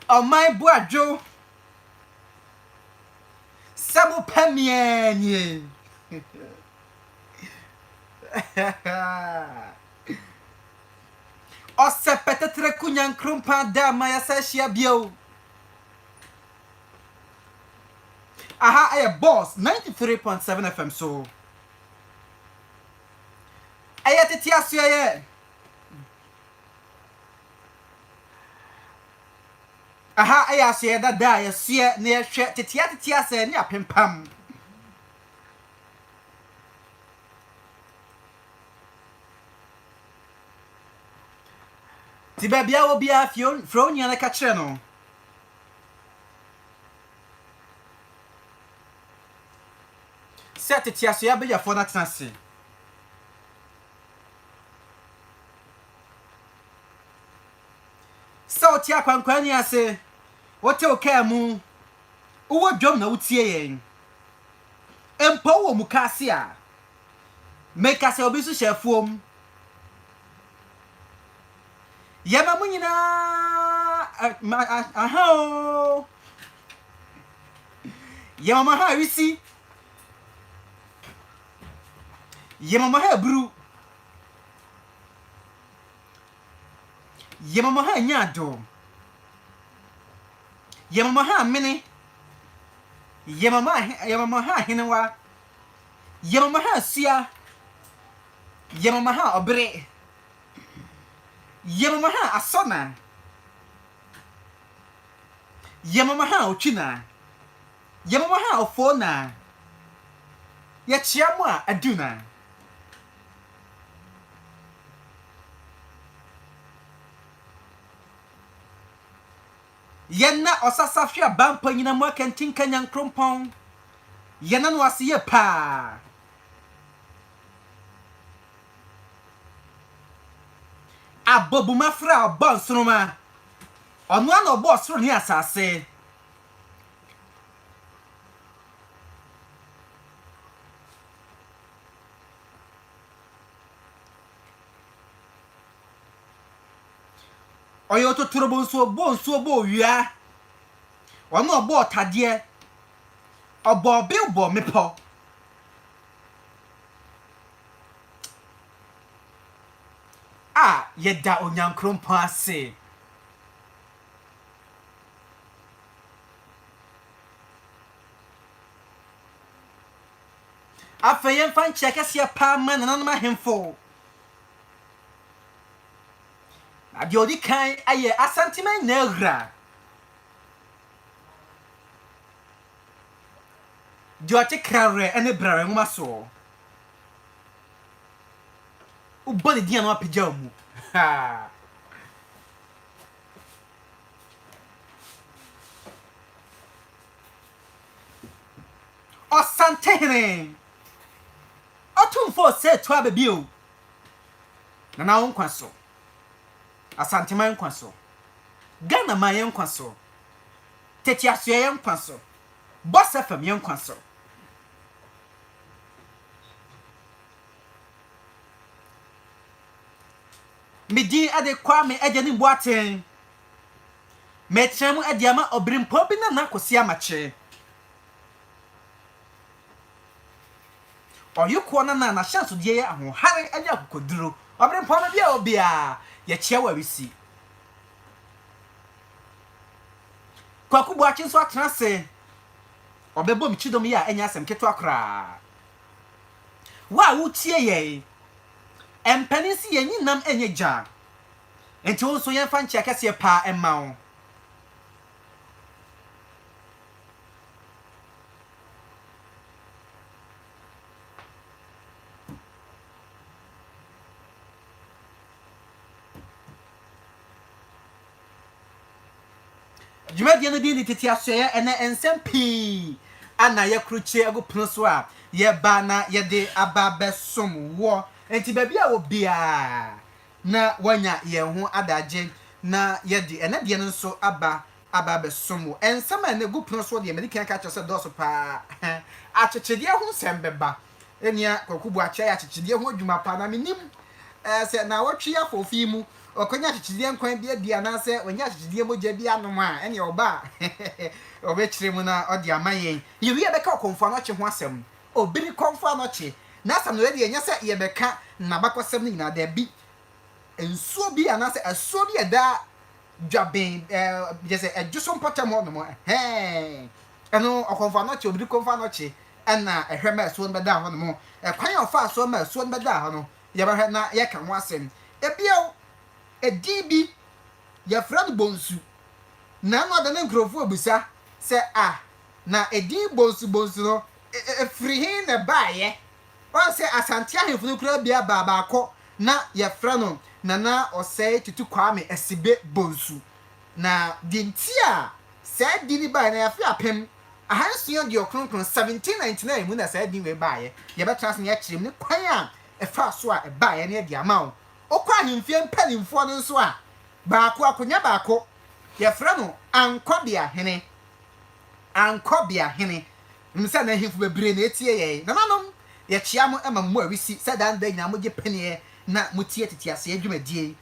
Oh my boajo. Samu pamienye. Ose petetre kunyan krumpa da maya sashia bio. Aha, a boss 93.7 FM so. Aya Tete Asoe. Aha, aya Asoe da ya sie na ye hwe Tete Asoe ne apempam. Ti babia wo bia fronia na ka kire no. Se Tete Asoe be ya fo na tenase. So ti akwankwan ni ase. Wote oka mu. Uwo dwom na wutie yen. Empo wo mu kase a. Make se obi so shefuom. Yama mu nyina aha. Yama ha wisi. Yama ha bru. Yama ha nyado. Yama ha mene. Yama ha hinwa. Yama ha sia. Yama ha obre. Yama ha asona. Yama ha ochina. Yama ha ofona. Ya chiamu a aduna. Yenna osasafia bampa nyina mo kentinka nyankrompon. Yenna no asiye pa. Abobu mafra obonsroma. Onu an obosro ni asase. Oyo to turobonso bo wia. Onu obo tade. Obo bilbo mepo. Yeda onyankrompo ase. Afayen fan cheke sia pa man nanoma hemfo. Adi odi kan aye asantimen negra. Diote krare ene brare ngoma so. Ubani dia no apija mu. Ha. Osantehene. Otumfo se to abebio. Na wonkwa so. Asanteman nkwa so. Ghana mayen nkwa so. Tete Asoe nkwa so. Boss FM nkwa so. Midi ade kwa me agani boaten. Metremu ade ama obrimpo bi na nakosi amache. Oyuko na chance die ya ho hare anya kokoduro. Obrimpo no bia obia ye chewa wisi. Kwaku boachi so atena se. Obebo mi chidom ya enya asem keto akra. Wa wutie ye. Empenisi ye nyinam enye ja. Enti wo so yemfa nche akese pa emma wo. Jumadi no bi ni Tete Asoe ene ensempi ana ye kruche agopono so a ye ba na ye de aba besom wo enti ba bia wo bia na wanya ye ho adaje na ye de ene de no so aba besom wo ensama na agopono so de American ka chose do so pa achechede ho sembeba enia kokubu acha ya achechede ho adwuma pa na minim se na wotwe afofi mu okonya chichidie nkwan bia na se onya chichidie moja bia no ma ene oba obechire mu na odi amayen yewi ebeka okonfo no che ho asem obiri konfo no che na asem no de enya se yebeka na bakosem ni na da bi ensuo bi ana se asuo bi eda dwaben jese ejuso mpota mo no eno okonfo no che obiri konfo no che ena ehwema asuo no beda ho no mo kwan ofa asuo ma asuo no beda ho no yebahwe na yeka ho asem ebio edibi ya friend bonsu na no da ne nkrofo obusa se na edi bonsu no free hin na baaye o se asante ahefunu kura bia baako na ya friend na osei tutu kwame esibe bonsu na dintia se di ni baaye na ya fi apem ahansuo de okronkron 1799 mu na se di we baaye ya betra se ya kirem ne kwan a efa so a baaye na di amawo okwa ahemfie mpanimfo no nso a baako akonya baako ya frano ankobia hene msa na ahemfo bebre na etie ye na nanom ya chia mo ema mo awisi sada nda nyina mo je pene na mutie tete ase adwumadie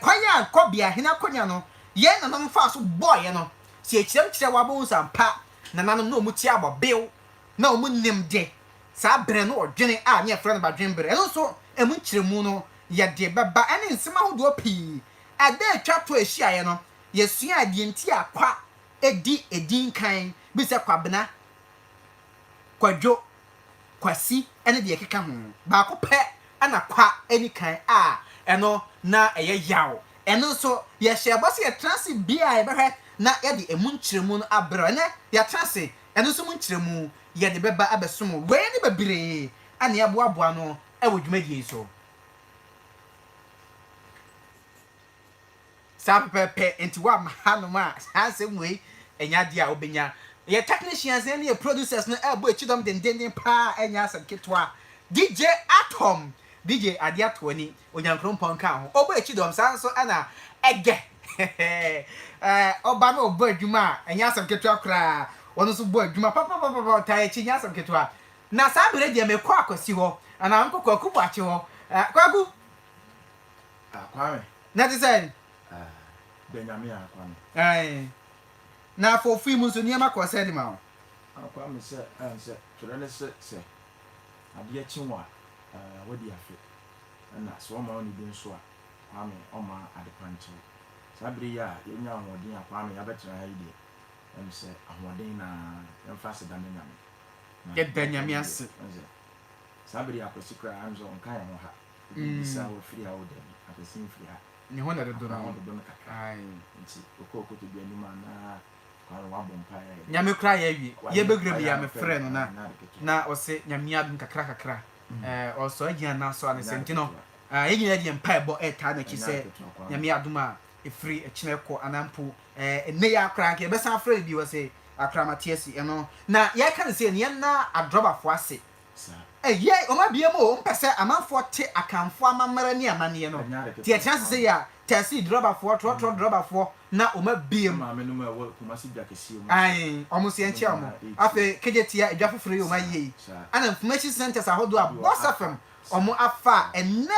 kwanya ankobia hene akonya no ye na nanom fa so boy no se ekirem kire wabo nsampa na nanom no mutie abobew na omu nimde sa bre no odwene a ne frano ba dwen bre eno so emu kiremu no ya de baba ene nsema hodo pii ade atwa to ehia ye no yesua ade nti akwa edin kan bi se kwabena kwadwo kwasi ene de keka ho ba ko pe ana kwa eni kan eno na eye yawo eno so ye hye bose ye transi bia ye behwe na ye de emu nkyeremu no abro ene ye transi eno so mu nkyeremu ye de beba abesom we ne babire ana ye boaboa no e wodwumadie so sa pepe enti wa mahanoma asem we enya dia obenya ye technicians and ye producers no ebo echidom den pa enya asem ketwa DJ Atom DJ Adiato ni onyankron ponka ho obo echidom sanso ana ege oba no obo adwuma enya asem ketwa kra wono so bo adwuma papa ta echi nya asem ketwa na sa bere dia mekọ akosi ho ana nkokọ kubu achi ho kwaku kwame na design Benjamin Akan. Na for free muso niema ko se di ma. Akan me se anse tore se ade chinwa wodi afi. Na so ma oni bi nso a kwame o ma ade kwanche. Sabri ya yenya ahodin akwame ya betra ha ide. Em se ahodin na emphasize da nyame. Get Benjamin as. Sabri akosi kra anzo nkan ho ha. Bisa wo free ha wo dem. Akosi free ha. Ni hona de dona ai nti Kokooto bi anima na kwa wa bompa ya nyame kra ya wi ye begrem ya me frɛ no na o se nyame adum kakra o so agina na so ane senti no ye nyina de mpa ebo eta na ki se nyame adum a efri echine ko anampo ne ya kra nke be san frɛ bi wo se akramatiasi eno na ye kan se ne na adrobafo ase ye o ma bia mo mpese amanfo te akanfo amamara ni amane no tie chance say ya tesi drobafo drobafo na o ma bia ma me no ma wo kuma si bia kesi o ai o mo se enche o mo afi kejetia edwa foforo o ma ye ana information centers ahodo a boss fm o mo afa enne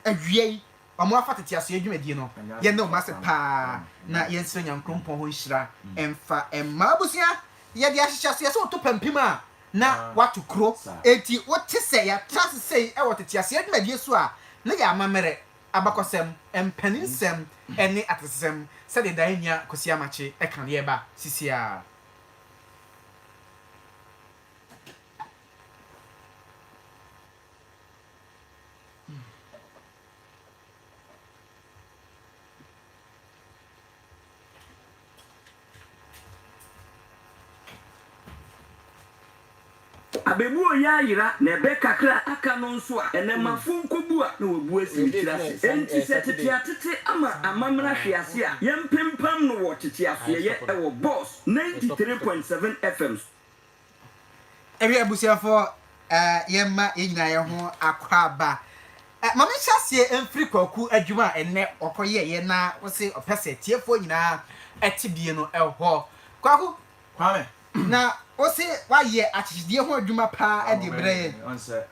awie o mo afa tete aso adwumadi no ye na o ma se pa na ye nso nyankrompon ho nhira emfa emma busia ye de ahihya so ye so to pampim a na watu kro enti wote se ya trust say e wotete ase adwumadie so a na ya amamere abakosem empaninsem ene atesem se de daenya kosi amache e kan ye ba sisia abebu ya yira na ebe kakra aka no nso a enemafo nkobu a na wobu asibitira se enti se tete ama amamra hwiase a yempempam no wo tete afie ye e wo boss 93.7 FM ebi abusiafo yemma yenyina ye ho akwaba mama hyase emfiri kwaku adwuma enne okoye ye na wo se opese tiefo nyina etibie no ehọ kwaku kwame na o se wa ye achichidie ho adwuma pa e de breye on se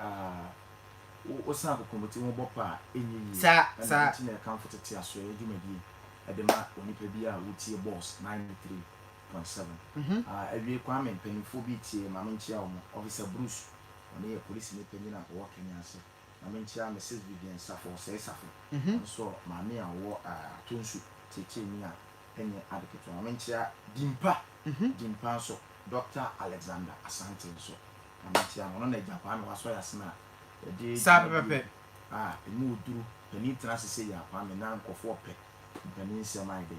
wo san Kokooto wo bɔ pa enyi yi sa na comfort te aso e dwumadi edema onipa bi a wotie boss 93.7 awie Kwame mpanimfo bi tie ma menchia wo officer Bruce oni ye police ni panyina wo Kenya ase ma menchia Mrs Vivian Safo say Safo so ma me a wo atonsu Tete ni a enye adiketo ma menchia dimpa so Dr. Alexander Asante so ma menchia no na Japan wa so yasena Sabe emu oduru pani tena sese ya Kwame na nkofo pe pani nsema ide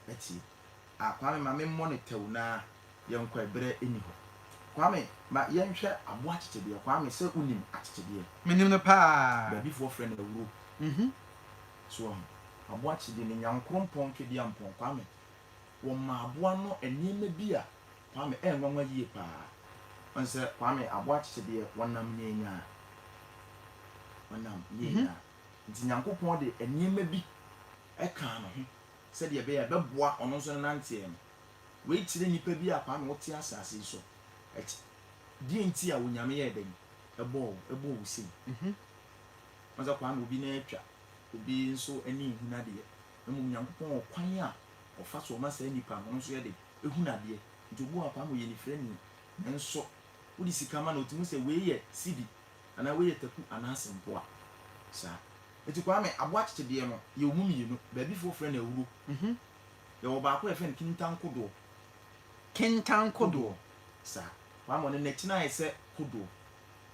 eti Kwame ma me monitor na yenkwa ebere eni ho Kwame ma yenhwe abo achechebe Kwame se unim achechebe menim no pa ba before friend na wuro so abo achede ne nyankrompon kedi ampon Kwame wo ma abo ano enema bi a Kwame enwanwa yie pa onse Kwame abo achechebe wonam nyenya nti nyankopon de enema bi eka no ho se de be ya beboa ono so nante em we tire nipa bi a Kwame wote asase so di nti a wonyame ye den ebo wusi maza Kwame obi na atwa obi nso ani ehuna de emu nyankopon okwan a ofa so ma sa nipa no so ye de ehuna de nti obo a Kwame ye ni frɛ ni nso wodi sika ma na otimu se we ye sidi ana we ye taku ana asempo a sa eti Kwame abo achechede no ye omu mienu ba bi fo frɛ na ewuro ye wo ba ko e frɛ kintan kodo sa Kwame ne nachina ye se kodo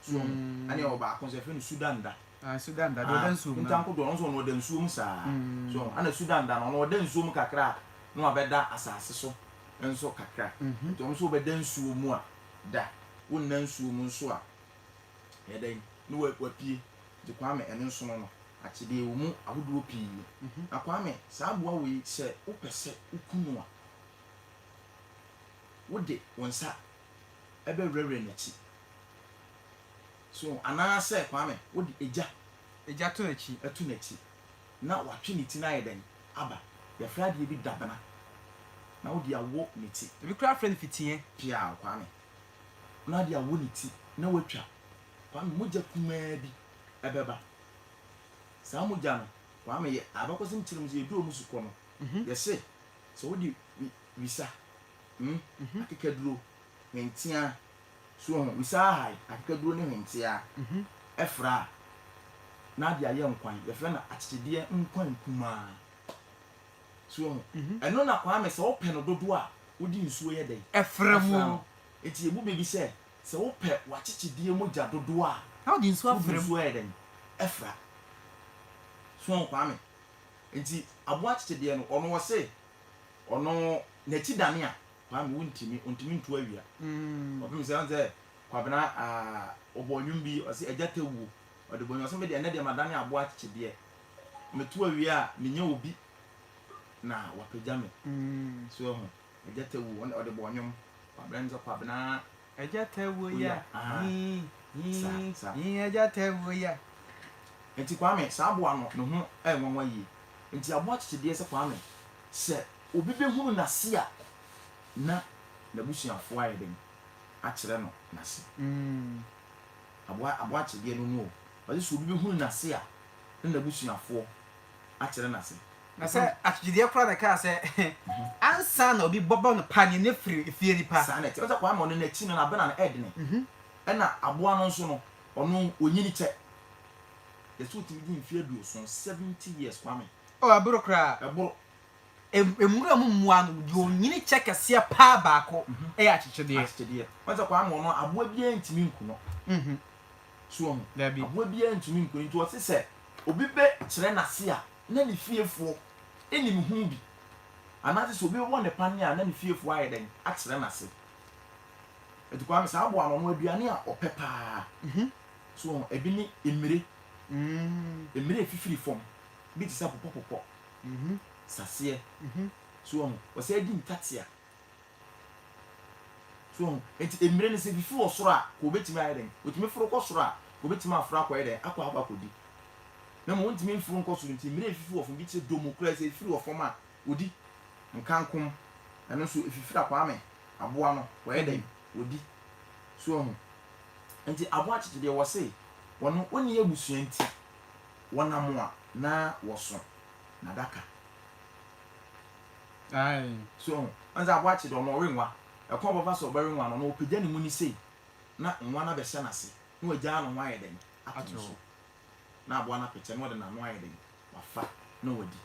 so ani wo ba ko se frɛ no Sudan da Sudan da do dan su kintan kodo no so no dan su mu sa so ana Sudan da no dan su mu kakra no abeda asase so enso kakra nti on so obeda nsu mu a da wonnan nsu mu nso a ye den no wapie de Kwame ene nso no achide wo mu ahodo pii na Kwame saa boa we se opese ukunu a wode wonsa ebe rere nachi so ana se Kwame wode eja to nachi etu nachi na watwe ni ti na yeden aba ya frade bi dabana na wode awo ni ti bi kra friend fitie pia Kwame na de awo ni ti na watwa Kwame moja kuma bi ebeba saa moja no Kwame ye abakosim tirim je edu omusu ko no ye se so wodi wisa akekaduro hentia so wisa hai akekaduro ne hentia efra na dia ye nkwan ye fra na achechede nkwan kuma so eno na Kwame se ope no dodo a wodi nsuo ye den efra mu eti ebu bebi se ope wachechede moja dodo a how di nsuo afra mu ye den efra so Kwame enti abo achechede no ono wo se ono nachi dane a Kwame wontimi ntu awia obim se anze kwabena obonwum bi o se ejata wu ode bonyo so me de ene de madane abo achechede metu awia a menya obi na wapejame so ho ejata wu ode bonwum kwabena ejata wu ya ejata wu ya enti Kwame saa abo ano ne ho enwanwa yi enti abo achechede se Kwame se obi be hunu nase a na busuafo ayeden akere no nase abo achechede no no wale so obi be hunu nase a na busuafo akere nase na se achechede kra na ka se ansa na obi bobo no pa ne firi efie nipa sa na te o se Kwame no na chi no na bena na edene na abo ano nso no ono onyini che yesu timi di mfie du so 70 years Kwame aburo kra aburo emura mu mua no di onyini chekese pa baako achechede wasa Kwame no abo bia ntimi nku no so abo bia ntimi nku nti o se obi be kire nase a na ne fiefo enim hu bi anase so obi won ne pan a na ne fiefo ayeden a kire nase etu Kwame sa abo ano no aduane a opepa so ebi ni emire fifiri fom bi ti sa popopopo sase so o se di ntatia so enti emire ne se fifi osoro a ko betimi ayeden otimi foro ko soro a ko betimi aforo akwa ayeden akwa abakodi na mo ntimi mfuru nko so nti emire fifi ofom bi ti democracy firi ofom a odi nkankom eno so efifira Kwame aboa no wo ayeden odi so enti abo achechede wo se wono woni abusuanti wonamo a na woso na daka ai so anza aboachi do no wenwa ekon bofa so berenwa no opagya ne mu ni sei na nwa na be hye na se na wagya no nwa yeden ato so na aboa na pete no de na nwa yeden wafa na wadi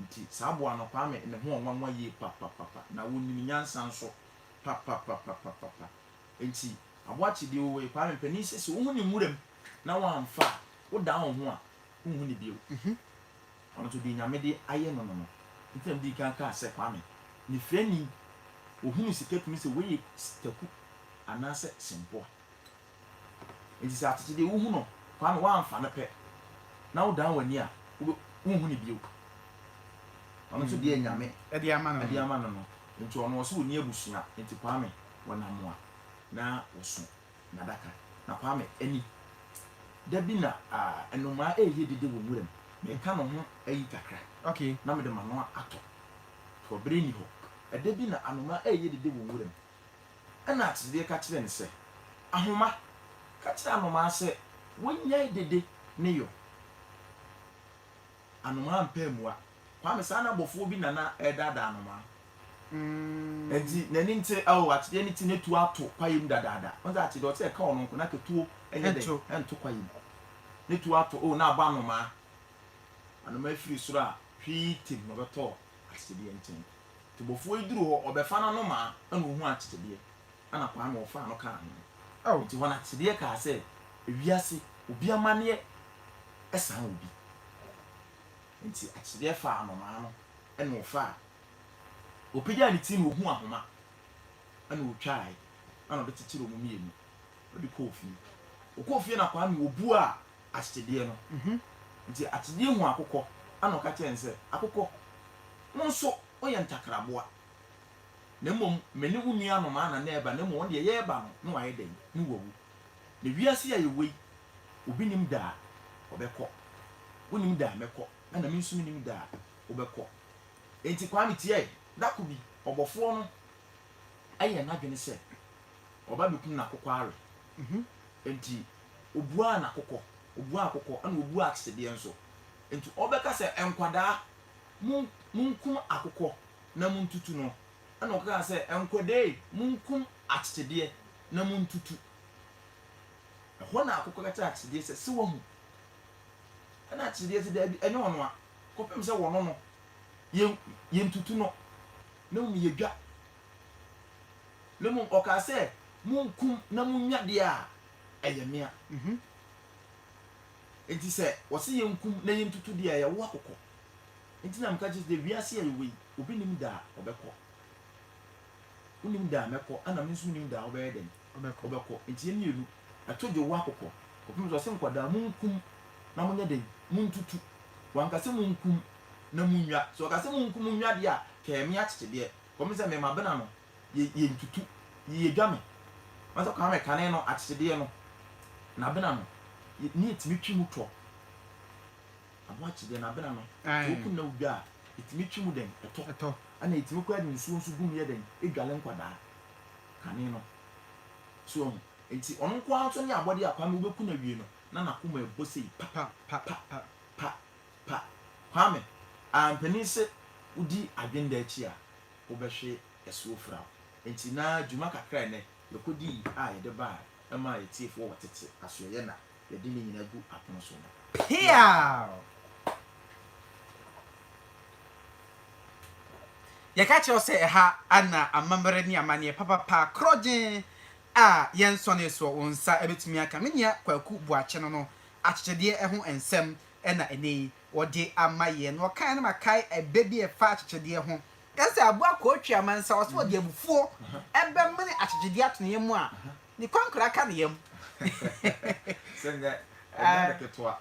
nti sa aboa no kwa me ne ho onwa ye papa na woni nyansa nso papa nti aboachi de wo kwa me pani sese wo hu ni murem na wamfa wo da ho ho a wo hu ni bio ono to di nyame de aye no nti di kan ka se kwa me ni freni ohunu sika tumi se we staku anase sempo nti sa atete de wo hu no kwa me wamfa na pe na wo da wani a wo hu ni bio ono to di nyame e di ama no nti ono so ni abusua nti kwa me wonamo a na woso na daka na kwa me ani da bi na enoma ehye dede wo nwuram me ka no ho ayi kakra okay na me de mano ato to breni ho da bi na anoma ehye dede wo nwuram ana atide ka kire ne se ahoma ka kire anoma se wonya dede ne yo anoma mpamua kwa me sana bofo bi na edada anoma enti nani nte atide ni ti ne tu ato kwayim dadada onza atide o te ka ono nko na ketuo enye de ento kwayim ne tu ato na aba anoma firi soro a hwitim no beto atide enten te bofo iduru ho obefa na no ma na ohu atide ana kwa na ofa no ka no nti wona atide ka se ewiase obi amane esan obi nti atide fa anoma no ena ofa opija ni tin ohu ahoma ana otwai ana obetitire omu mienu obi kofi na kwa me obu a atide no nti atide hu akokɔ ana ka kyense akokɔ no nso oyɛ ntakraboa na mmom meni wunu anoma na eba na mmom wonde ye eba no na waye den ni wowu na wiase ya yewei obi nim da obekɔ wonim da mekɔ ana me nso nim da obekɔ enti kwa me tie dakubi obofo no aye na dwene se oba bekum na akokɔ are enti obua na akokɔ ana obua aksede nso enti obeka se enkwada munkum akokɔ na muntutu no ana okaka se enkwade munkum aksede na muntutu ho na akokɔ kata aksede se se wo hu ana aksede se da bi enye ono a kopem se wo no yentutu no na mu yedwa lemu oka se munkum na munwa de a eyemia enti se wo se yenkum na yentutu de a ye wo akokɔ enti na mka just de wiase ya yewi obi nim da obekɔ unim da mekɔ ana me nso nim da obeyeden obekɔ enti ye mielu atoje wo akokɔ kopim so se nkwada munkum na munya de muntutu wanka se munkum na munwa so ka se munkum munwa de a kemi atete de komi se me mabena no ye ntutu ye dwame masa ka me kane no atete de no na bena no ni etimi twimu to abo atete na bena no oku na udwa etimi twimu den eto ana etimi kwa de nsuo nso gum ye den edwale nkwada kane no so enti ono nko anso ne abode akwa me obeku na wie no na nakoma ebose pa kwame ampani se udi agenda achi a obehwe Asoe3 enti na djuma kakra ne yekodi a yede ba ema yetiefo wotete asoye na yede ne nyina gu apono so no pia yakache ose ha ana amamere ni amane papa kroje a yenso ne so onsa ebetumi aka menia kwaku buache no achechede eho ensem ena enei wode amaye no kan na makai ebebi efa achechede ho kase abua ko otwa mansa wo so de abufuo ebe mene achechede atone yemu a ni kwankra ka ne yem senga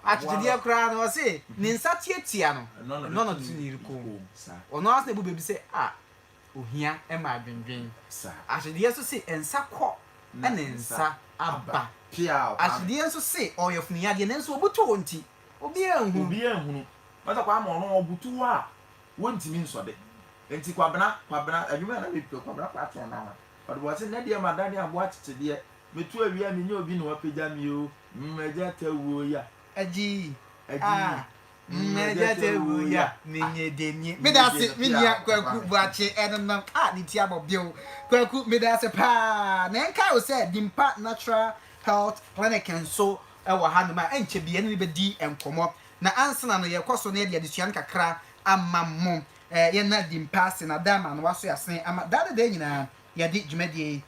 achechede akra no se ni nsa tietia no tuni riko ono as na bubebi se ohia ema adwendwen achechede so se ensa kɔ ene nsa aba pia achechede so se oyefunu de nenso obuto onti obi ehunu mata kwa ma ono obutu a wontimi nsode enti kwabena adwuma na bepi kwabena kwatro na ɔde wo se na de madane abo atete de metu awia me nyo obi no wapagya me o mmeja tawo ya aji aji mmeja tawo ya menye denye me da se menya kwaku buache enenam ni ti abobio kwaku me da se pa na enka o se dimpa natural health clinic nso ewo ha no ma enche bia ne be di enkomo na ansana no ye kwaso na de adesuan kakra amammo ye na dimpa se na dama no waso yasen ama dade de nyina ye di dwumadie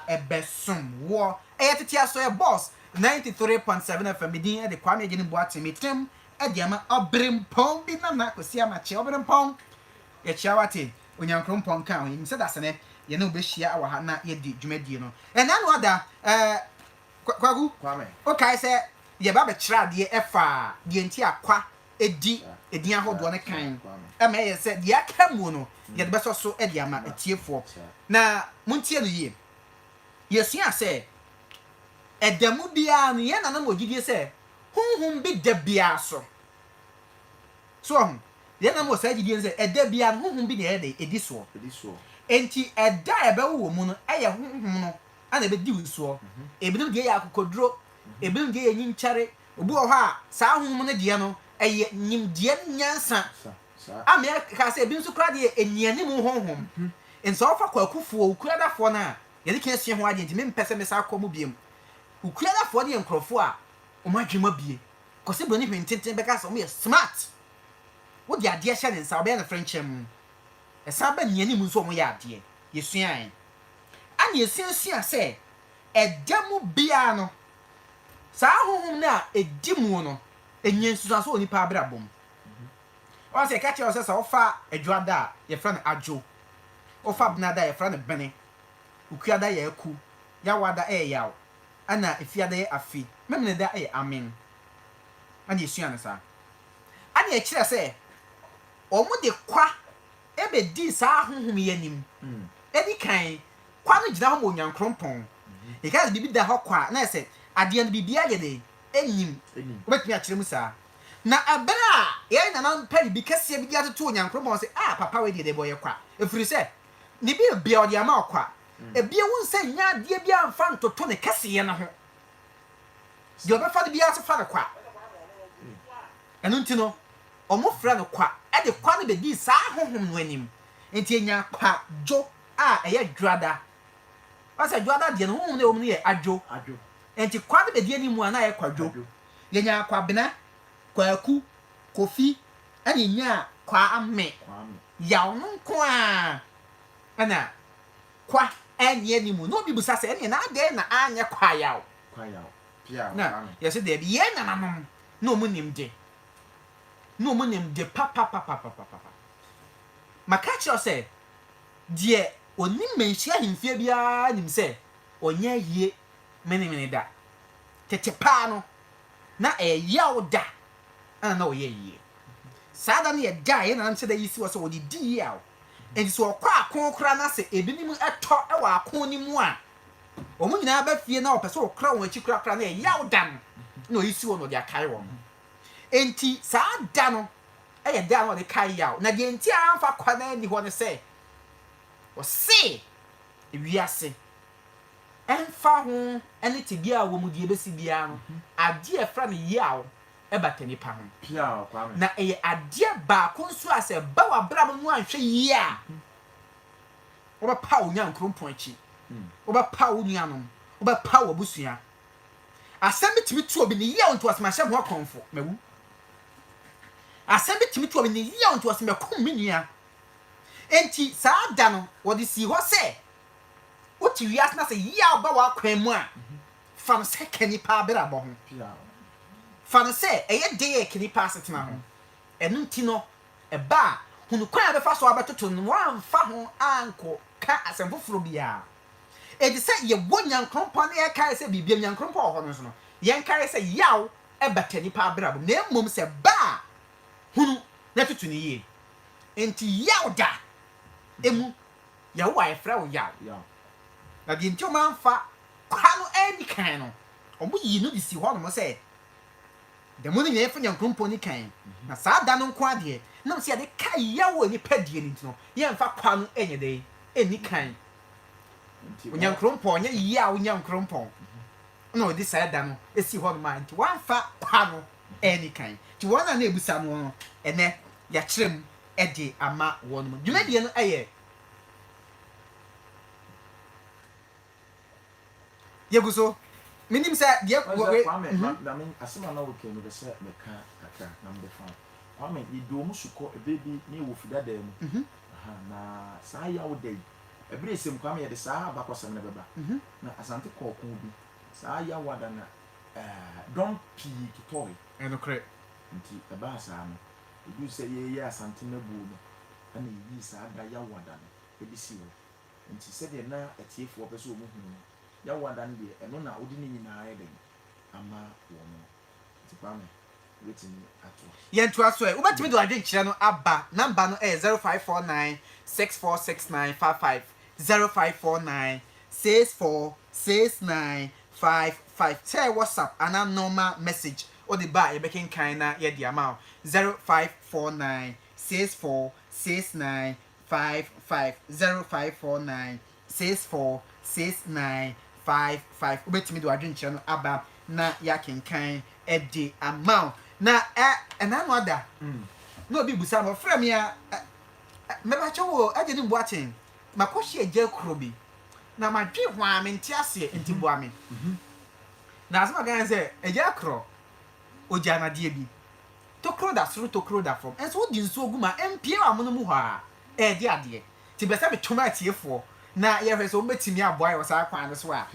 ebesom wo Tete Asoe boss 93.7 FM din de kwame gene boate metem de ama obrempon bi na kosi ama che obrempon ye chiawate onyankrompon kan yin se dasene ye na obehia awa ha na ye di dwumadie no na no ada kwagu kwame okay se ye ba be kira de efa de enti akwa edi edin ahodo ne kan ama ye se de akamu no ye de beso so de ama etiefo na muntie no ye yesua se edamu bia no ye nana mogidie se honhom bi da bia so ye nana mo sa gidie se eda bia no honhom bi ne edi so enti eda ebewo mu no eye honhom no ana be di wuso ebinum de ya akokodro ebinum de ya nyinchare obu ho a sa honhom no de no eye nyimdie nyansa ame ka se ebinum so kra de eniane mu honhom enso ofa kwakufuo ukuradafo na ye de kan sie ho ade enti me mpese me sa akomu biem ukuradafo de enkrofo a o ma dwema bie kose boni hwententen beka so me smart wo de ade hye ne nsa obe na frenchem esa ba niani mu nso mo ya ade yesua an ani esensua se edamu bia no sa honhom na edimu no enyensusa so oni pa abrabom o se ka che o se sa ofa adwada ye fra na adwo ofa bnada ye fra na bene ukuada ye aku yawada yaw ana efiada ye afi memne da amen ani esua na sa ani e kire se omu de kwa ebe di sa honhom ye nim edi kan kwa no gina ho mo nyankrompon e ka bibi da ho kwa na se ade no bibia ye de enyim obetumi a kire mu sa na abra ye na na pari bi kase bi ade to nyankrompon se papa we de boy kwa efiri se ni bi bia ode ama kwa ebia won se nya de bia amfa ntoto ne kase ye na ho de obefa de bia se fa ne kwa enu ntino omo fra no kwa e de kwa no be di sa honhom no anim enti enya kwa jo eye dwada asa dwada de no honhom ne omni ye adwo enti kwa no be di animu ana ye kwadwo yenya kwa bena kwa aku kofi ani nya kwa ame yaw no kwa ana kwa enye animu no bi busa se ene na ade na anya kwa yaw pia na yesi de bi ye na mamam no mu nimde papa makachi o se die oni menhia himfia bia nim se onye yie meni da tete pa no na yaw da ana na oye yie sada na ye da ye na nse da yisi wo se wo di yaw enti so kwa akonkra na se ebinim eto e wa akonimu a omu nyina ba fie na opese wo kra won achi kra na yaw da no yisi wo no dia kai wo enti sa da no eye da no de kai yaw na de enti amfa kwa na ni ho ne se o se ewiase emfa ho ene ti bia wo mu die besi bia no ade e fra ne yaw e batani pa ho pia kwa me na eye ade ba konso ase ba wa bra mu anhwe yi a wo ba pa onyankrompon achi wo ba pa onuanom wo ba pa wo busua asem bitimi tu obi ne yaw nto asema hye ho akonfo mawu asem bitimi tu obi ne yaw nto asema kom menua enti saa da no wo de si ho se wo ti wias na se yaw ba wa kwan mu a fa no se kani pa bra bo ho pia fa no se eye de ye kani pa setena ho enu nti no e ba hunu kwan be fa so abatoto no amfa ho anko ka asem foforo bia e de se ye bonyankrompon e kai se bibia nyankrompon ho no so no ye kai se yaw e batani pa bra bo na mmom se ba hunu na tutu ni ye enti yaw da emu ya wo ai fra wo yaw na di enti o man fa kwa no eni kan no omo yi no di si ho no mo se de mo ni fa nyankrompon ni kan na sa da no nko ade na se de kai yaw ni padie ni no ye mfa kwa no enye de eni kan Onyan krompon nya yi a onyan krompon na odi sa da no esi ho no ma nti wan fa pa no any kind ti wona na ebusa no ene ya kyerem edi ama won mo dwumadie no eye yeguso minim sa die we na me asema na wo kenu be se meka kaka na mbe fa kwame ido mu suko ebebi ni wo fida da mu na saa ya wo dai ebere sem kwame ye de saa bakosam na beba na asante kokko bi saa ya wada na don pi to toy eno kre nti eba saa no edu se ye asante na bu no ana yi saa da ya wada no ebi si wo nti se de na etiefo obeso wo hu no ya wada no de eno na odi ni nyina ya de ama wo no nti kwame wetini ato yentu aso e ubetimi do adwen kire no aba number no 0549 646955 0549 646955 say WhatsApp and normal message or the bar you making kinda yeah the amount 0549 646955 0549 646955 ubetimi do adwen kire no aba na ya kenkan e the amount na and I know that no be busa mo frame ya me ba chewo aje ni mboaten makohye eje krobi na madwe hwa me ntiase enti boa me na asema gan se eje kro oja na die bi tokro da suru tokro da from enso wo di nso oguma empie wa mo no mu ha e di ade ti be se be tomate efo na ye hwe so mbetimi aboa yo sa kwan no so a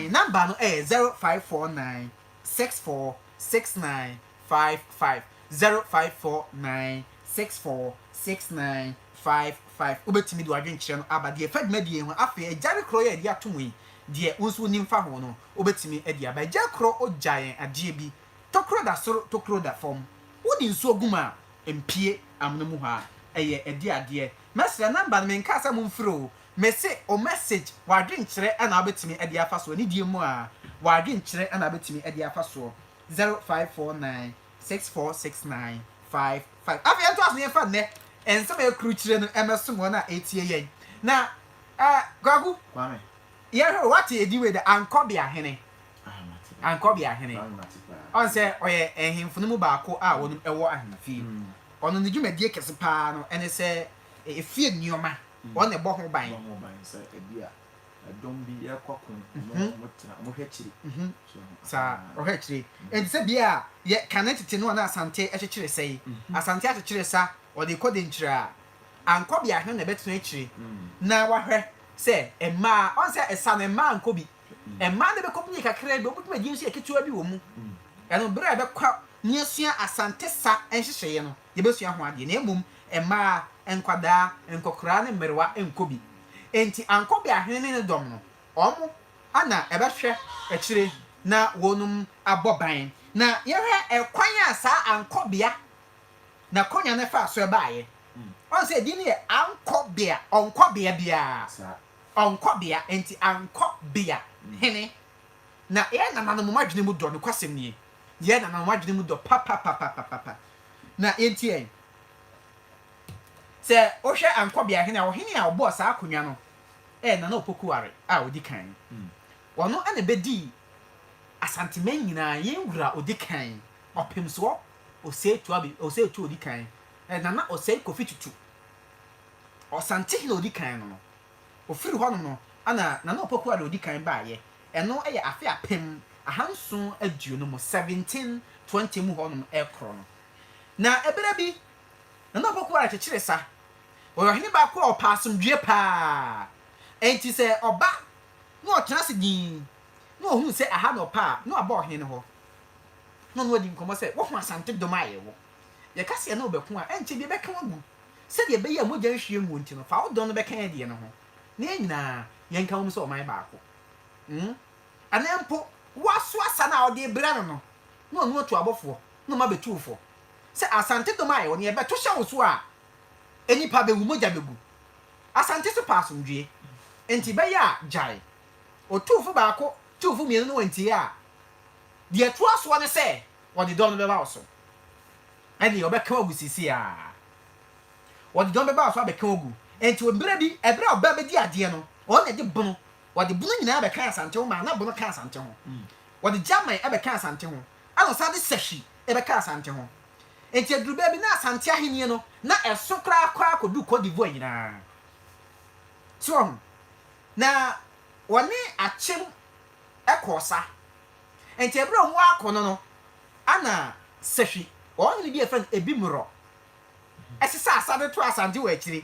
number no 0549 646955 0549 646955 ubetimi do adwen kire no abade fed medie ho afa ejare kro ye de atomwe de unsu nimfa ho no ubetimi ade aba ejare kro ojayen ade bi tokro da soro tokro da form wodi nsu oguma empie amno mu ha eye ade ade mesra number me nka sa mu mfro mese o message wadwen kire ana ubetimi ade afa so ni die mu a wadwen kire ana ubetimi ade afa so 0549 646955 afi ento aso yefa ne ense me kru kire no emeso mo na etie yen na gagu kwame ye hwe what e di we the ankobia hene ankobia hene on se oye ehimfunu mu baako a wonu ewo ahemfi ono ne dwumadie kese pa no ene se efie nioma on e bo ho ban se ebia don bi ekokun mo tra mo hwechiri sa o hwechiri en se bia ye kanetete no na asante ehwechiri sei asante ahwechiri sa o de kode nchira ankobia hene na betuna echiri na wahwe se emma on se esa na emma ankobi emma na be kopni kakra bi obutuma di nso eketua bi wo mu eno bra be kwa niasua asante sa enhyehyeye no ye besua ho ade na emum emma enkwada enkokra ne mmerwa enkobi enti ankobia hene ne dom no omo ana ebehwe echire na wonum aboban na yehwe ekwan asa ankobia na konya ne fa so ebaaye on se di ne ankobia onkobia bia onkobia enti ankobia hene na ye na nanu madwene mu do no kwasem nie ye na nanu madwene mu do papa na enti en se ohwe ankobia hene a ohene a obo sa akonwa no na na opokuare a odi kan wono ana bedi asanteman nyina yenwura odi kan opemso osetu abi osetu odi kan na osei kofi tutu osante hina odi kan no ofiri ho no ana na opokuare odi kan baaye eno eye afi apem ahanso aduo no mo 17 20 mu ho no ekro no na ebere bi na opokuare kyekire sa ohene ba ko opasomdwe pa enti se oba no otena se din no ohun se aha no pa no aba ohene ho no no di nkomo se wo ho asante dom aye wo ye ka se na obekun a enti bi beka wagu se de be ye mogya hwie ngu enti no fa wo don no beka ye de no ho na nyina ye nka wo se o mai ba ko anempo waso asa na ode bra no no no otu abofo no ma betuufo se asante dom aye wo ne ye beto hye wo so a enipa be wu mogya begu asante so pasomdwe enti be ya jai otuufo ba ko tuufo mienu no enti a de atu aso ne se wode don be ba oso ani obeka wagu sisi a wode don be ba oso abeka wagu enti obira bi ebra oba be di ade no o na de bono wɔde bunu nyinaa bɛka asante ho ma na bunu ka asante ho wɔde german ɛbɛka asante ho ana ɔsa de sɛhwi ɛbɛka asante ho enti aduru baabi na asante ahenie no na ɛso koraa koraa kɔdu Cote d'Ivoire nyinaa so na wɔne akyem ɛkɔɔsa enti ɛberɛ ɔmo akɔ no ana sɛhwi ɔne bi ɛfɛ ebi mmerɔ ɛsesa asade to asante wɔ akyire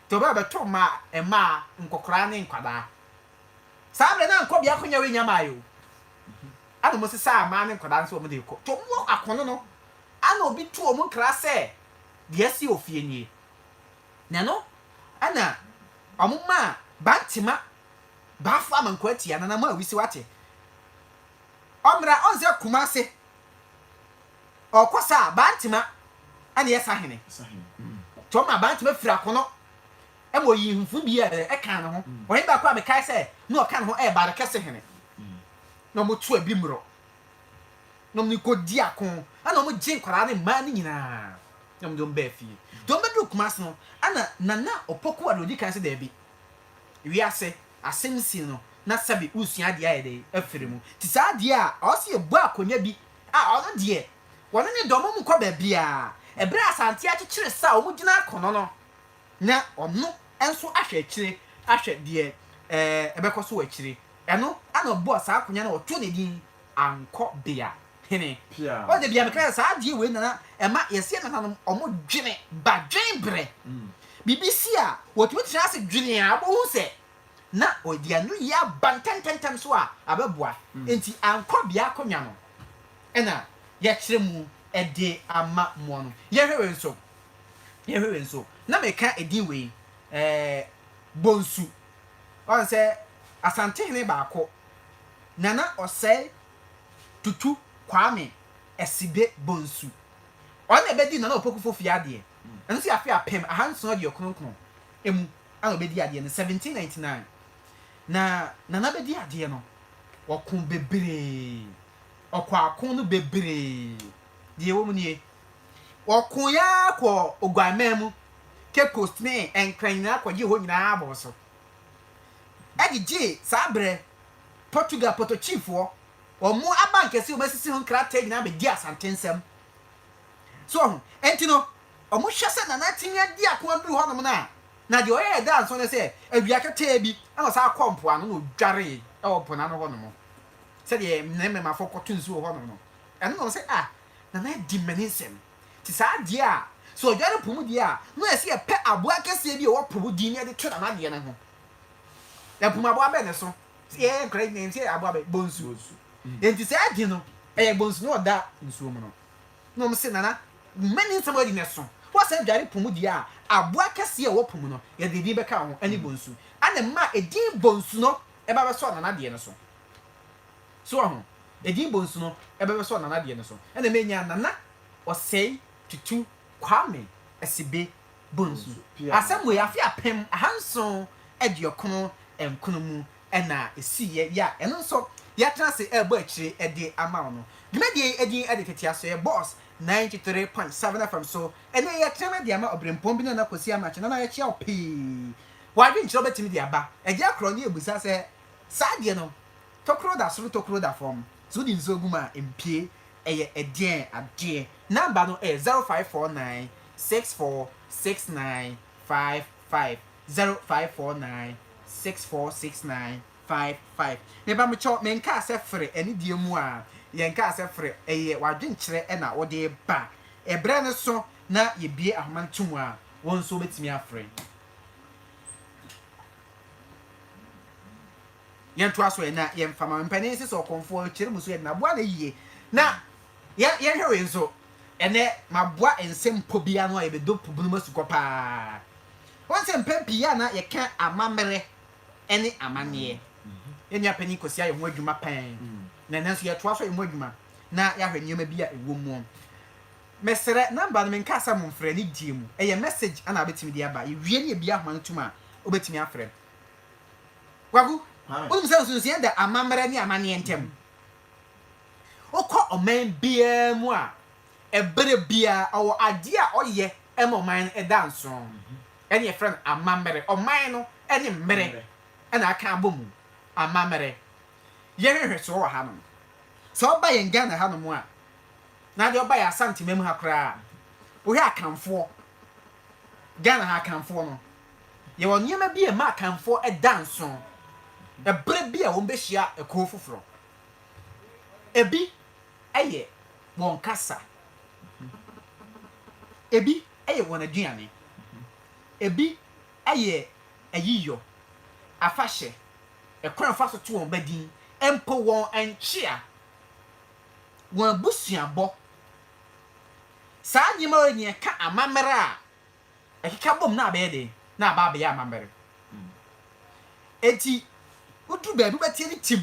to ba bɛto ma ɛma nkɔkora ne nkwadaa saa bere na nkɔ bia konya we nyama ayo ana mo sesa ama ne nkwadaa nso mo de kɔ to mo akono no ana obi to mo nkra sɛ de asi ofie nie na no ana ɔmo ma bantima baafo ama nkɔ atia na ma awisi wate ɔmra ɔnse kumase ɔkɔsa bantima ana yɛsa hene to ma bantima fira kono ɛmo yi nfu bi ɛka ne ho ɔhe ba kwa mekai sɛ na ɔka ne ho ba de kɛse hene na mo to abi mro na mo ko di akon ana mo gye nkwara ne ma ne nyinaa na mo dom ba fie to mo do kumas no ana nana opoku ade odi kan sɛ da bi wiase asemsi no na sabi usua de ayɛ de afiri mu ti saa de a ɔse ebu akonya bi a ɔno de wɔne ne dɔm mu kɔ ba bia ɛbrɛ asante akyekyere sa ɔmo gyina akono no na ɔno enso ahwɛ akyire ahwɛ de ɛbɛkɔ so akyire ɛno ana ɔbɔ saa akonya na ɔto ne din ankɔ bia hene o de bia meka saa de we nana ɛma yɛse nana no ɔmo dwene ba dwen brɛ BBC a wɔtumi tena ase dwene a abo sɛ na ɔdi anu ya bantantantam so a abɛboa enti ankɔ bia akonya no ɛna yɛkyerɛ mu ɛde ama mo no yɛhwɛ nso na meka edin we bonsu on sɛ asante hene baako nana ɔsɛe tutu kwame esibe bonsu ɔna ebedi nana opokufo fie ade ɛno so afi apem ahanson de okronkron emu ana obedi ade no 1799 na nana bedi ade no wɔko bebree ɔkɔ akon no bebree die wo mu nie wɔko ya kɔ oguaman mu Cape Coast ne enkran na akɔgye ho nyinaa abɔ so agye saa bre Portugal Porto-Chiefo ɔmo abankɛse o masisi ho krata nyinaa be di asantensɛm so enti no ɔmo hwɛ sɛ na natinya di akon duru hɔ nom na de ɔyɛ da nso ne sɛ awia kɛtɛ bi ana saa kɔmpo ano no dware ɛwɔ pona no hɔ nom sɛ de mmemme mafo kɔto nsu hɔ nom no ɛno no sɛ na di meninsɛm ti saa die a so odware pomu die a no esi e pe aboa kese bi o pomu di ne de twena na de ne ho ya pomu aboa be ne so ye kra ne nti aboa be bonsu enti se adi no e bonsu no da nsuo mu no mo se nana meni nsɛm adi ne so wo se odware pomu die a aboa kese e wo pomu no ye de bi be ka ho ani bonsu ana ma edin bonsu no e ba be so nana de ne so ho edin bonsu no e ba be so nana de ne so ana menya nana ɔsɛe tutu kwame esibe bonsu asɛm we afi apem ahanson aduokono enkonomu ɛna esiye ya ɛno nso yɛtena se ɛbɔ akyire ɛde ama no dwumadie ɛdin ɛde tete aso yɛ boss 93.7 FM so ɛne yɛtena de ama obrempom bi na kosi ama kyena na yɛkyia opii wadwe nkyerɛ betimi de aba ɛgya kro ne ebusa sɛ saa de no tokro da soro tokro da form so di nso guma empie ɛyɛ ɛdeɛ adeɛ number no 0549 646955 0549 646955 me ba me cho me nka asefre eni die mu a ye nka asefre eye wadwenkyere e na wode ba ebre ne so na ye bie ahomantum a won so betimi afre ye nto aso e na ye mfama mpane sisi okonfo kyere mu so ye na boa na yie na ye hwe nso ene maboa ensem pobia no ayebedo pobunu masuko pa wonse mpempi ya na ye ka amamere ene amane enya pani kosi aye ho adwuma pan na nanso ye toa so ye ho adwuma na ya hwe nyema bi a ewo mu mesere number no menka asa mo mfre ni die mu eye message ana betimi di aba ye wie ne bia homantum a obetimi afre wagu wonum se nso ye da amamere ne amane entem okọ oman bia mu a ebere bia owo ade a oye ema oman eda nso ene ye friend amamere oman no ene mmere ena aka abomu amamere yɛhwehwɛ so wɔ ha no so ba yɛn Ghana ha no mu a na de ɔba yɛ asante mem ha koraa wo hwɛ akamfoɔ Ghana ha akamfoɔ no yɛwɔ nneɛma bi a ma akamfoɔ ɛda nso ɛbrɛ bi a wɔn bɛhyia ɛkɔɔ foforɔ ebi ɛyɛ wɔn kasa ebi ɛyɛ wɔn aduane ebi ɛyɛ ayiyɔ afahyɛ ɛkwan fa so to wɔn badin ɛmpo wɔn ɛnkyea wɔn abusuabɔ saa nneɛma wɔ nyɛ ka amammerɛ a ɛkeka bom na abɛyɛ de na aba abɛyɛ amammerɛ eti woduru baabi bɛtie ne tim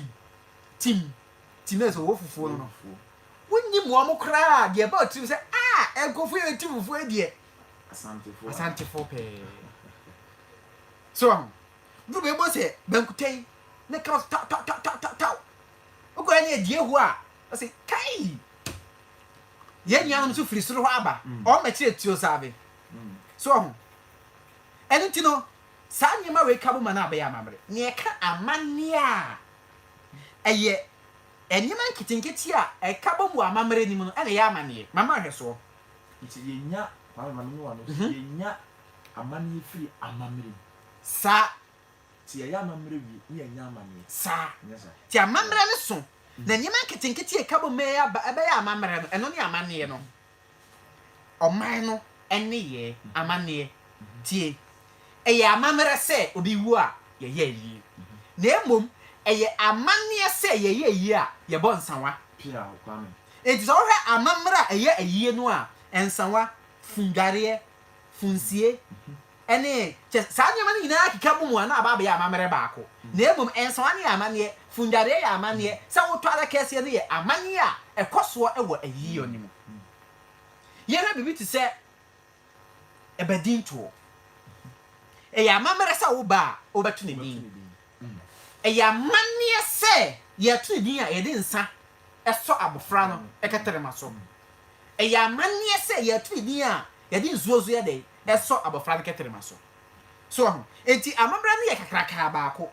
ɛsɛ wɔ fufuo no wonyi mu ɔmo koraa deɛ ɛba otirim sɛ ɛnkɔfo yɛ ti fufuo deɛ asantefo pɛɛ so duru baabi bɔ sɛ bankutai ne ka taw wokɔɛ ne adie hu a ɔsɛ kai yɛn nua no nso firi soro hɔ aba ɔmmɛkyerɛ tuo saabe so ɛno nti no saa nneɛma wei ka bo ma no abɛyɛ amammerɛ ne ɛka amanneɛ a ɛyɛ nneɛma nketenkete a ɛka bo mu amammerɛ nim no ɛna ɛyɛ amanneɛ mama ahwɛ soɔ nti yɛnya yɛnya amanneɛ firi amammerɛ saa ti yɛyɛ amammerɛ wie ne yɛnya amanneɛ saa ti amammerɛ no so na nneɛma nketenkete a ɛka bo ma ɛbɛyɛ amammerɛ no ɛno ne amanneɛ no ɔman no ɛne yɛ amanneɛ tie ɛyɛ amammerɛ sɛ obi wu a yɛyɛ yie na mmom ɛyɛ amanneɛ sɛ yɛyɛ yie a yɛbɔ nsanwa enti sɛ wohwɛ amammerɛ a ɛyɛ ayie no a nsanwa fungareɛ funsie ɛne saa nneɛma no nyinaa keka bɔ mu a na aba abɛyɛ amammerɛ baako na mmom nsanwa no yɛ amanneɛ fungareɛ yɛ amanneɛ sɛ wotɔ ada kɛseɛ no yɛ amanneɛ a ɛkɔ soɔ ɛwɔ ayie no mu yɛhwɛ biribi te sɛ ɛbɛdintoɔ ɛyɛ amammerɛ sɛ woba a wobɛto ne din ɛyɛ amanneɛ sɛ yɛto ne din a yɛde nsa ɛsɔ abɔfra no ɛkɛtɛrɛma so ɛyɛ amanneɛ sɛ yɛto ne din a yɛde nsuozo yɛ de ɛsɔ abɔfra no kɛtɛrɛma so so enti amammerɛ no yɛ kakraka baako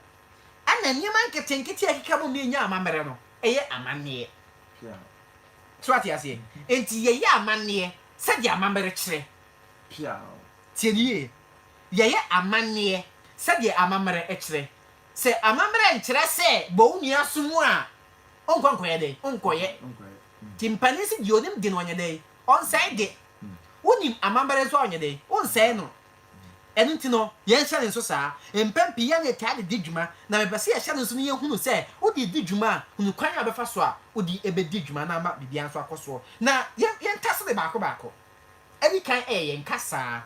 ana nneɛma nketenkete a ɛkeka mu ne ɛnya amammerɛ no ɛyɛ amanneɛ so ate aseɛ enti yɛyɛ amanneɛ sɛdeɛ amammerɛ kyerɛ tie nie yɛyɛ amanneɛ sɛdeɛ amammerɛ ɛkyerɛ sɛ amammerɛ nkyerɛ sɛ bɔ wo nua so mu a ɔnkɔnkɔyɛ dɛ ɔnkɔyɛ nti mpanin sɛ deɛ onim de no ɔnyɛ dɛ ɔnsɛe de wonim amammerɛ nso ɔnyɛ dɛ ɔnsɛe no ɛno nti no yɛnhyɛ ne nso saa mpɛn pii yɛn yɛtaa de di dwuma na mepɛ sɛ yɛhyɛ ne nso no yɛhunu sɛ wode di dwuma a hunu kwan a bɛfa so a wode ɛbɛdi dwuma na ama biribiara nso akɔ soɔ na yɛnta se de baako baako ɛdi kan ɛyɛ yɛn kasaa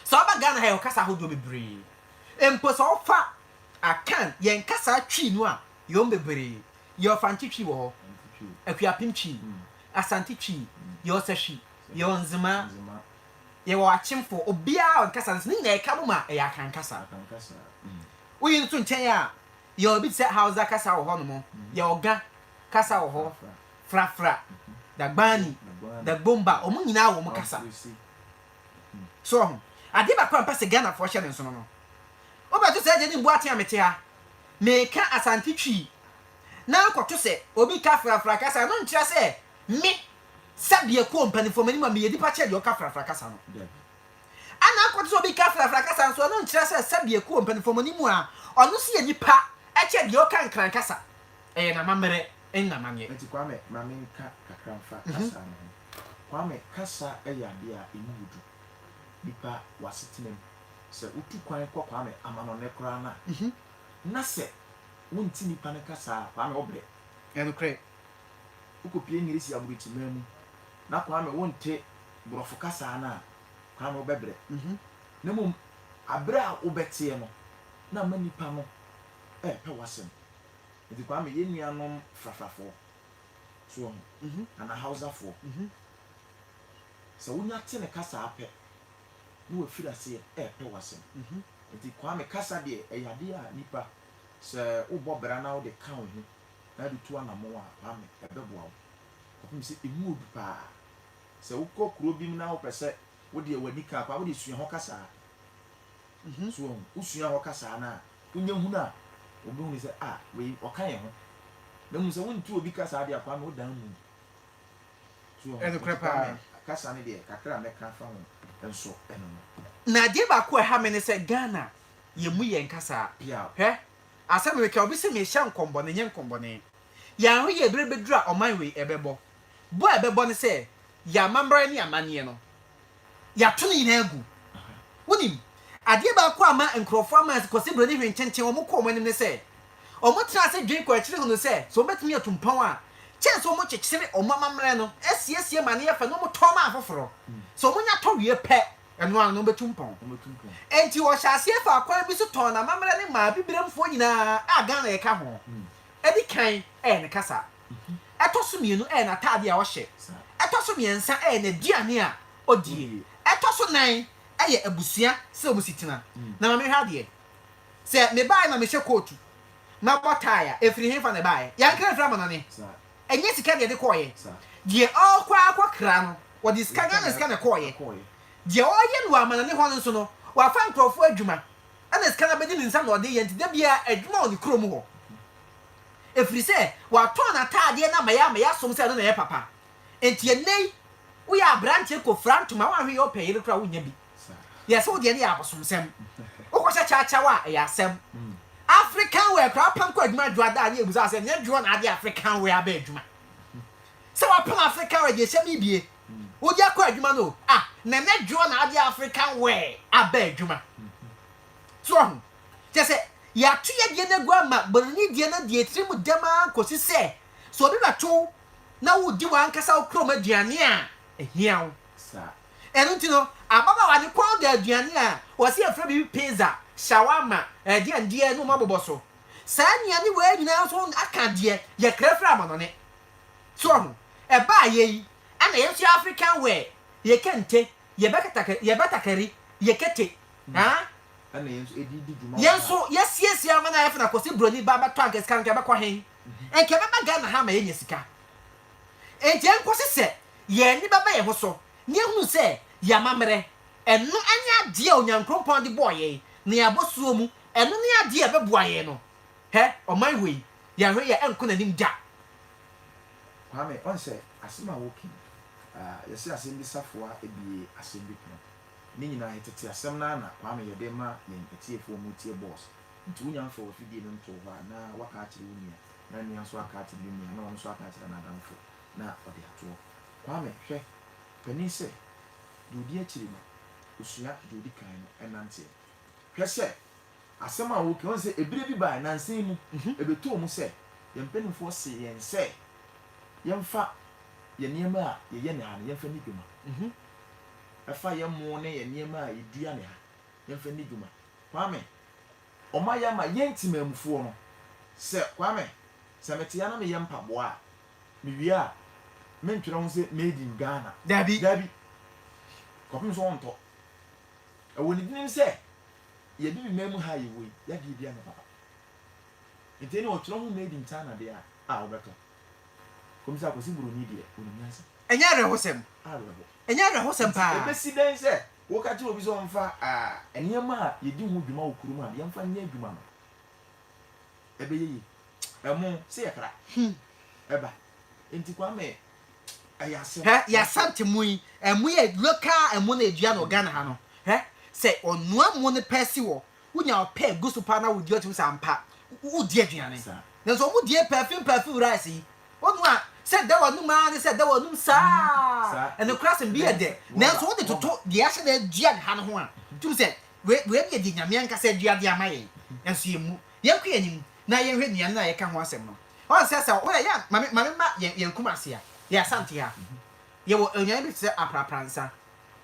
sɛ ɔba Ghana ha yɛ ɔkasa ahodoɔ bebree mpo sɛ ɔfa akan yɛn kasa twi no a yɛn bebree yɛ ɔfante twi wɔ hɔ akuapem twi asante twi yɛ ɔsɛhwi yɛ ɔnzema yɛ wɔ akyemfo obiara ɔnkasa no ne nyinaa ɛka mo ma ɛyɛ akan kasa woyi nso nkyɛn a yɛ obi sɛ hausa kasa wɔ hɔ nom yɛ ɔga kasa wɔ hɔ frafra dagbani dagbomba ɔmo nyinaa wɔ mo kasa so ade ba kwa mpase Ghana fo hye ne nso no obeto sɛ agye ne mbu ate amete ha meka asante twi na akɔto sɛ obi ka frafra kasa no nkyerɛ sɛ me sabie ko mpanifo mani ma me yedi pa kyɛ de ɔka frafra kasa no ana akɔto sɛ obi ka frafra kasa nso no nkyerɛ sɛ sabie ko mpanifo mani mu a ɔno so yɛ nipa ɛkyɛ de ɔka nkran kasa ɛyɛ na mammerɛ ɛnna manye enti kwame ma me nka kakramfa kasa no kwame kasa ɛyɛ ade a emu wudu nipa wasetenam sɛ utu kwan kɔ kwame amanɔne koraa na sɛ wonti nipa ne kasa kwame obrɛ ɛno kre ukopie ngirisi aburiti memu na kwame wonte borɔfo kasa na kwame obɛbrɛ na mum abrɛ a wobɛtie no na ma nipa no pɛ wasɛm enti kwame yenuanom frafrafo so ana hausafo sɛ wonya te ne kasa apɛ no afira se pɛ wasɛm enti kwame kasa de ɛyade a nipa sɛ wobɔ bra na wode ka wo ho na de tu anamo a kwame ɛbɛboa wo apem sɛ emu odu pa sɛ wokɔ kuro bi mu na wo pɛ sɛ wode wani ka kwa wode sua ho kasa so wo sua ho kasa na wonya hu na obi hu say we okan ye ho na mu say wontu obi kasa ade akwa no dan mu so e de krepa kasa ne de kakra meka fa ho enso eno na de ba ko ha me ne say Ghana ye mu ye nkasa he asem we ka obi se me hya nkombo ne nye nkombo ne ya ho ye berebedura oman we ebebo bo ebebo ne say ya mambre ne amane no ya to ne na agu wonim ade ba ko ama nkrofo ama kosi broni hwe nkyɛnkyɛn wo ko mo nim ne sɛ o mo tra sɛ dwen ko akyire hu no sɛ so betumi atumpɔn a kyɛn so mo kyekyere o mamamre no asiesie ma ne yɛ fa no mo tɔ ma afoforo so mo nya tɔ wie pɛ ɛno an no betumpɔn enti wo hyɛ asie fa akwan bi so tɔn na mamre ne ma bibiramfo nyinaa a Ghana yɛ ka ho edi kan ne kasa ɛtɔ so mienu na taade a wo hyɛ ɛtɔ so miensa na duane a odie ɛtɔ so nan aye abusua se omusitina na ma me hwa de se me bae na me hye coat na botaya efiri hen fa na bae ya nkra fra ma ne enye sika de koye de akwa kra no wo de sika na sika na koye de oye no amana ne ho nso no wa fa nkrofo adwuma ana sika na bedi ni nsa na ode ye ntide bia adwuma oni krom ho efiri se wa to na taade na maya som se no na ye papa enti enei wo ya branche ko frantuma wa hwe yo peyire kra wo nya bi yes wo de ne ya bosomsem wo ko cha wa ya asem African wear kra pam ko adwuma dwada na ebuza asem ne dwo na ade African wear aba adwuma se wa pam African wear de hye mi bie wo de akọ adwuma no na ne dwo na ade African wear aba adwuma so je se ya tu ye de na gwa ma boroni de na de etiri mu dema ko si se so obi ba to na wo di wa nkasa wo krom aduane a ehia wo sa no ababa wa ni kwon da aduane a wo se afra bi pizza shawarma de no mabobo so saa nia ni wa nyina so aka de ye krafra amanone so ho e ba ye ana ye African wear ye kente ye betakari ye kete ha ana ye edidi dwuma ye so ye siesie amana ye fna kosi broni ba ba to anka sika nka ba kwa hen enke ba Ghana ha ma ye sika enti enkosi se ye ni baba ye ho so ni ehunu se ya mamre eno anya de onyankropon de boye na ya bosuo mu eno ne ade e beboaye no he oman we ya hwe ya enko nanim da kwame on se asema woki yesi asem bi safoa ebie asem bi pno ni nyina hetete asem na kwame yede ma yen etiefo mu tie boss nti wunya fo ofidie no nto ho na waka akire wunia na nia so aka akire wunia na on so aka akire na adamfo na ode ato kwame hwe pani se dodi akire no usua dodi kan no enante hwese asema woki on se ebire bi ba na nsan mu ebeto mu se yempenifo se yen se yemfa ye niema a ye ne ha ne yemfa ni dwuma efa ye mo ne ye niema a yedua ne ha yemfa ni dwuma kwame oma ya ma yentimamfo no se kwame se metia na me yempa bo a me wi a mentwere ho se made in Ghana dabi kopim so onto woni din se ye bi memu ha ye we ya bi bia na papa enteni o twere ho made in China de a obeto komisa ko si buroni de onimyansa enya rehosem pa ebesi den se wo ka ti obi so mfa eniema a ye di ho dwuma okuru ma ye mfa nya dwuma no ebe ye emu se ye kra eba enti kwa me ayase ya santemui emu ye local emu na edua no Ghana ha no se onu amu ne pesi wo wunya opa gusu pa na wudi otu sampa wudi aduane na so wudi perfume rice onu a se da wonu ma ne se da wonu sa ene class bi e de na so wudi toto de ase na dua ha no ho a tu se we bi de nyame anka se dua de amaye enso yemu ye ku yanim na ye hwe nian na ye ka ho asem no on se o ya mame ma ye kumase a ya sante ha ye wo onyan bi se aprapransa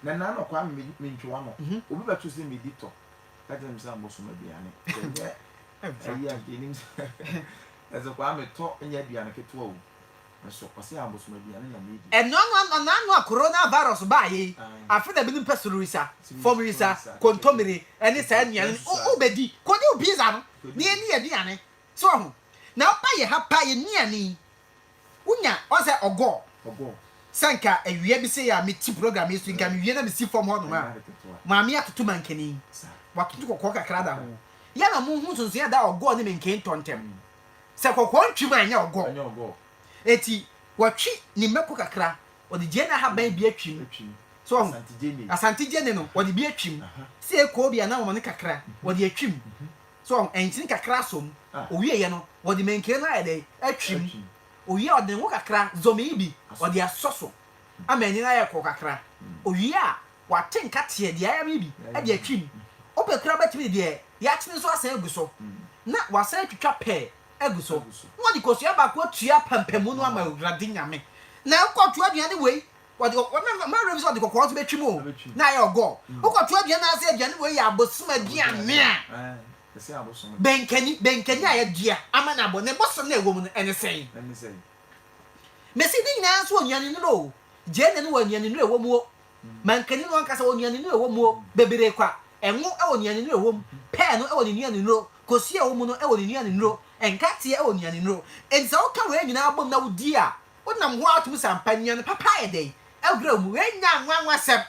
na na no kwa me ntwa no obi beto se me dito ka dem sa mo so ma biane ayi a genim ezo kwa me to nya biane keto o so kwase a mo so ma biane na me di eno no coronavirus ba yi afida bi nim pesurisa formisa kontomiri eni sa nuan o bedi ko ni obiza no ni eni ye biane so ho na pa ye ha pa ye niani unya o se ogo sanka ewie bi se ya meti program yesu nka mewie na mesi form ho no ma me atoto mankani watoto kokko kakra da ho ya na mu hu sunsun ya da ogo ne menken tontem se kokon twima anya ogo eti watwi ni meko kakra odi je na haban bi atwim so asante jene no odi bi atwim se eko bia na wo ne kakra odi atwim so entin kakra som owie ye no odi menken na ede atwim owie odi wo kakra zomi bi odi asoso amani na ye ko kakra owie a waten katie de aya bi ede atwim opekra batimi de ya tini so asan eguso na wasan twitwa pe eguso no di kosia ba ko tua pampamu no ama urade nyame na ko aduane wei wadi ma reviso di kokoro to betwim o na ya ogo ko aduane na ase aduane wei ya abosuma aduane a ese abosuma benkani a ya dua ama na abo ne bosom na ewom no ene sen mesi di nyina so onuane no lo je ne no onuane no ewom o mankani no ankasa onuane no ewom o bebere kwa enwo ewo nuane no ewom pe no ewo nuane no kosi ewom no ewo nuane no enkate ewo nuane no enza o ka we nyina abom na wodi a wonam ho atum sampanya no papa ye dey egra mu we nya nwanwa sep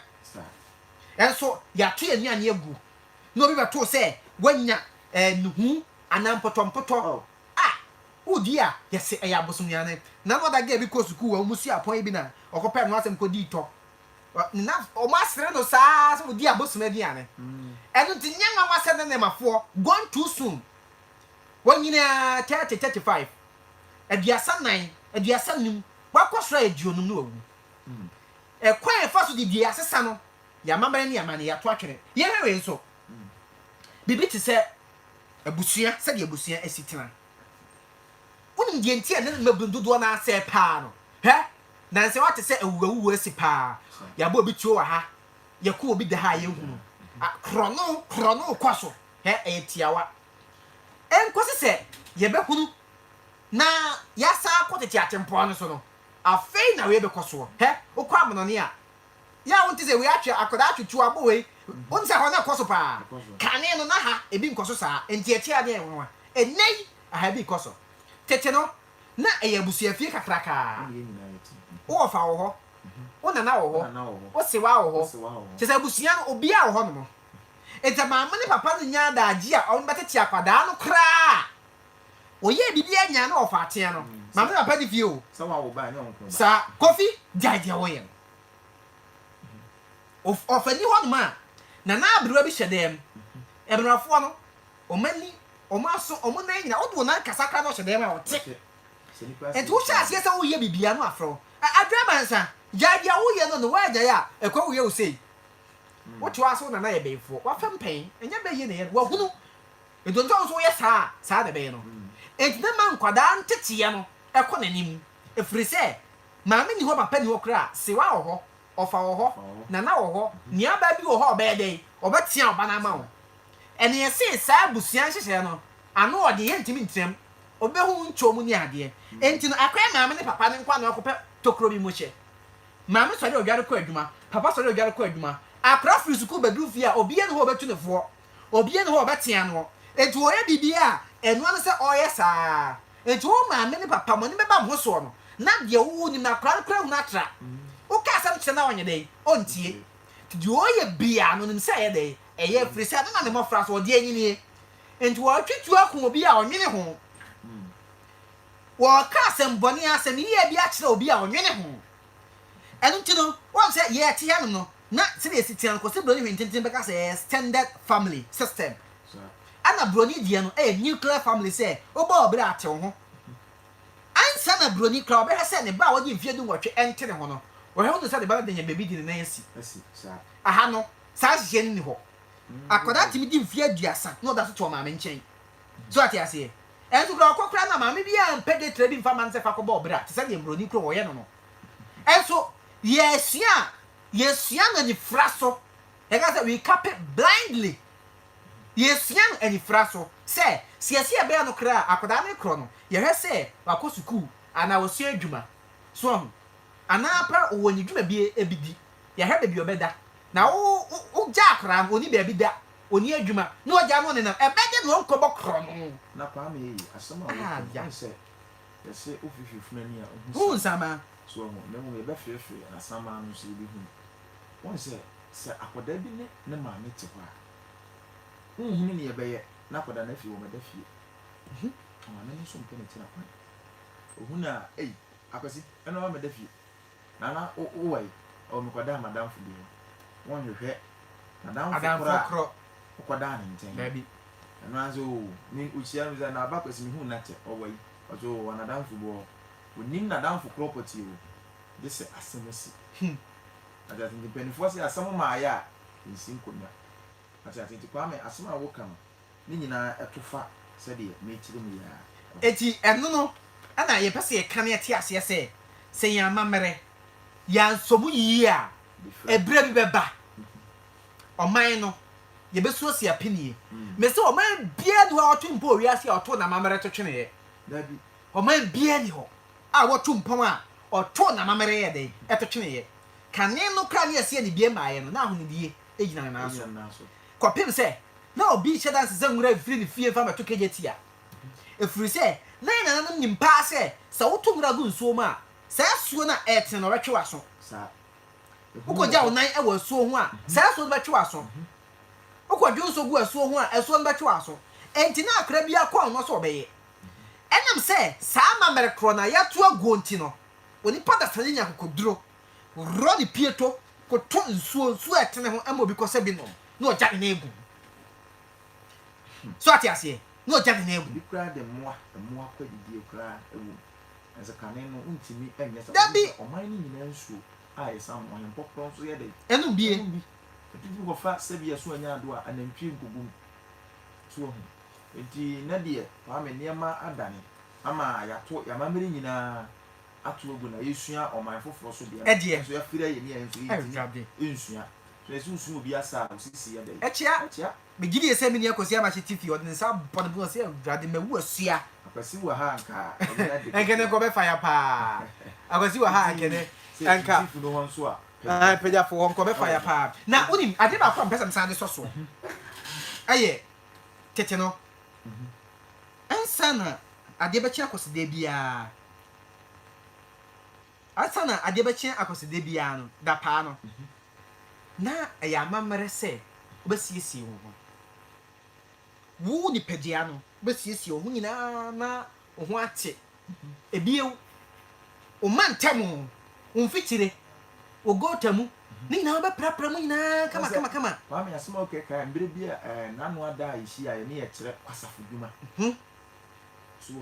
enso ya to ye nuane egu no bi beto se wanya nuhu anampotompoto wodi a yesi eya bosom nuane na no da ga bi ko suku wa musi apon bi na okopa no asem ko di to na o masre no saa so di abosom aduane enu ti nyanga wase ne mafo gone too soon wanyina 35 aduasa 9 aduasa num wakosra aduonum no awu kwan fa so di dia sesa no ya mamare ne ya mane ya to atwere ye hewe nso bibi ti se abusua se de abusua asitina wonim die ntia ne mabundodo na ase pa no he na nse wate se awuwu asi pa ya bo bi tuo wa ha ya ko obi da ha ye hunu krono kwaso he etiawa enkosi se ye be hunu na ya sa ko tete atempo no so no afei na we be koso he okwa amonone a ya wonte se we atwa akoda atwutu abo we wonte se ho na koso pa kane no na ha ebi nkoso sa enti etia de enwa enei aha bi koso tete no na eyabusu afie kakraka wo fa wo ho wona na wo ho wo se wa wo ho tese abusuan obi a wo ho no enta maama ne papa no nya da agi a on betete akwada no kra oye bibi anya na ofa ate no maama ne papa di fie o sa wa wo ba nya onko sa kofi jaje wo ye of ani ho no ma na na abrewa bi hyedem ebrafo no o mani o maso o mo na nyina o do na kasakra no hyedem a wote enti wo sha ase sa wo ye bibia no afro adrema nsa jaje wo ye no no wa jaye a ekwa wo ye o sei what you aso na ye befo wa fempen enya be ye na ye wa hunu edonto so ye saa de be no enti na man kwada ntete ye no ekọ nanim efiri se maame ni ho papa ni ho kra se wa ho ofa ho na wo ho ni aba bi wo ho be dey obetia oba na ma wo ene ye se saa busuan hyehye no ano ode ye ntimi ntrem obehu nchomu ni ade enti no akwa maame ni papa ni nkwa na okopẹ tokro bi mo hye maame so de odware ko adwuma papa so de odware ko adwuma akra firi suku bedu fie a obiye no ho betu ne fo obiye no ho betia no enti wo ye bibia enu an se oye saa enti wo maame ni papa mo ni beba mo so no na de wo ni na kra hu na tra o ka sam kye na onye dey ontie ti wo ye bia no ni se ye dey eye firi se na ne mo fra so de anyini enti wo twitu akun obi a onwene ho wo ka sam boni asem ye bia kire obi a onwene ho enu ti no won se ye ti ya no na se de sitian ko se broni hwententen beka se extended family system ana broni die no nuclear family se oba obra ate ho ansa na broni kra oba se ne ba wodi mfie du nwotwe ente ne ho no wo he no se de ba de nya baby di ne na yasi aha no sa hye ni ho akoda timi di mfie aduasa no da so to maame nchen so ate ase entu kra kokra na maame bia mpede trebi mfa man se fa ko ba obra te se de broni kro wo ye no no enso Yesia na ni fraso. Ega say we cap it blindly. Yesia na ni fraso. Say, siasia be no kra akoda ne kro no. Ye he say wako suku ana wo sie adwuma. So ana pra wo ni dwuma bi ebidi. Ye he be bi obeda. Na wo ja kra oni be bi da. Oni adwuma. Na oja no ne na ebede no nkobo kro no. Na pa me yi asema wo ya say. Ye say ofififu na ni a. Hu nsama. So me mo be fefe na sama no so bi hu. Wọ́n sẹ́ akwada bi ne maame te hɔ a nhunu ne yɛbɛyɛ na kwada na fi wo meda fie ama me nso mpe ne tira kwan ohuna akwasi eno wa meda fie na wo wai o me kwada madam fu bi won hwehwe madam fu kro kwada ne nten baby eno azo ni uchia mi za na abakwasi mi hu na che o wai ozo wa madam fu bo onim na madam fu property o this asemesi ada tin penifo se asem ma ya nsin konya ati ti kwa me asem a wo ka no ni nyina etofa se de me chiri mu ya eti eno no ana ye pese ye kan ye ti ase se yan mamere ya nsomu yi a ebra bi beba oman no ye besuo se apenie me se oman bia do a otu mpo wi ase a oto na mamere to twene ye dabi oman bia ni ho a wotu mpom a oto na mamere ye de eto twene ye kane no kra ne ase ni bia maaye no na ahonidie ejina na so kopim se na obi che dance ze nwura firi ni fie fa mato kejeti a efiri se na no nimpa se sa wotu nwura gu nsuo ma sa suo na eten no retwe waso sa ukoja onan e wa suo ho a sa suo no betwe waso ukoja nso gu asuo ho a asuo no betwe waso enti na akra bi akwa no so obeye enam se sa ma merekro na ya to agu nti no oni pada sanye nya kokoduro ro ni pieto ko to nsuo etene ho ama obi ko se bi no na oja ne egu so ati ase na oja ne egu bi kra de moa kwa didi kra ewu eza kane no ntimi enye sa oman ni nyina nsuo a yesa mo hen popro so ye de enu bie etutu ko fa se bi yeso anya ado a anantwie nkogum so ho enti na de pa me niema adane ama yato yamamere nyina ato ogu na yesua oman foforo so bia so ya fira ye ni enso yi nsua so esu obi asa osisi ya de echia me gidi ese me ni akosi ama chitifi o den sa bon bon se grade mewu asua akwasi wa ha nka enkene ko be fire pa akwasi wa ha enkene anka chitifi no won so peja fo won ko be fire pa na unim ade ba kwa mpesa msa de so aye tete no ansa na ade be chi akosi de bia asana ade be chi akosi de bia no da pa no na ya mamere se obesiesie wo ni pedia no obesiesie wo nyina na wo ate ebiew o mantam o mfitire o gotamu ni na be prapra mu nyina kama wa me asema okay ka mbere bia nanu ada ishi a ne ye kire kwasafuduma so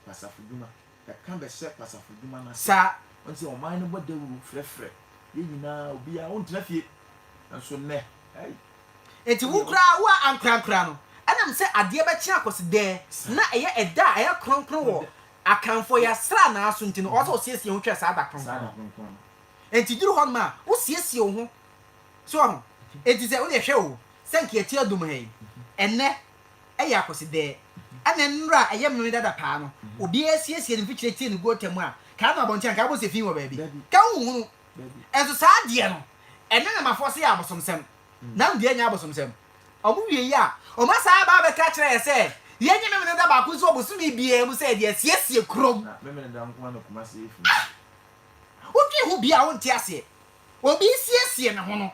kwasafuduma ya kan be she kwasafuduma na sa onti o man no bodawuru frefre ye nyina obi a ontina fie nso ne enti wo kra wa ankra no anam se ade be kye akosi de na eye eda eye kronkron wo akanfo ya sra na aso ntino o so siesie ho twa sa da kronkron enti duru hon ma wo siesie ho so ho enti se wo de hwe wo senki eti adum he enne eye akosi de ana nra eye mmiri dada pa no obi asiesie ne fikire tie ne gotamu a ka na bontia ka bo se fin wo ba bi ka hu enso sa de no enne na mafo se ya abosomsem na ndie nya abosomsem obu wie ya o ma sa ba be ka kire se ye nye me da ba ku so obosumi bie mu se de siesie krom na me da nko na kuma se efu obi hu bia won ti ase obi siesie ne ho no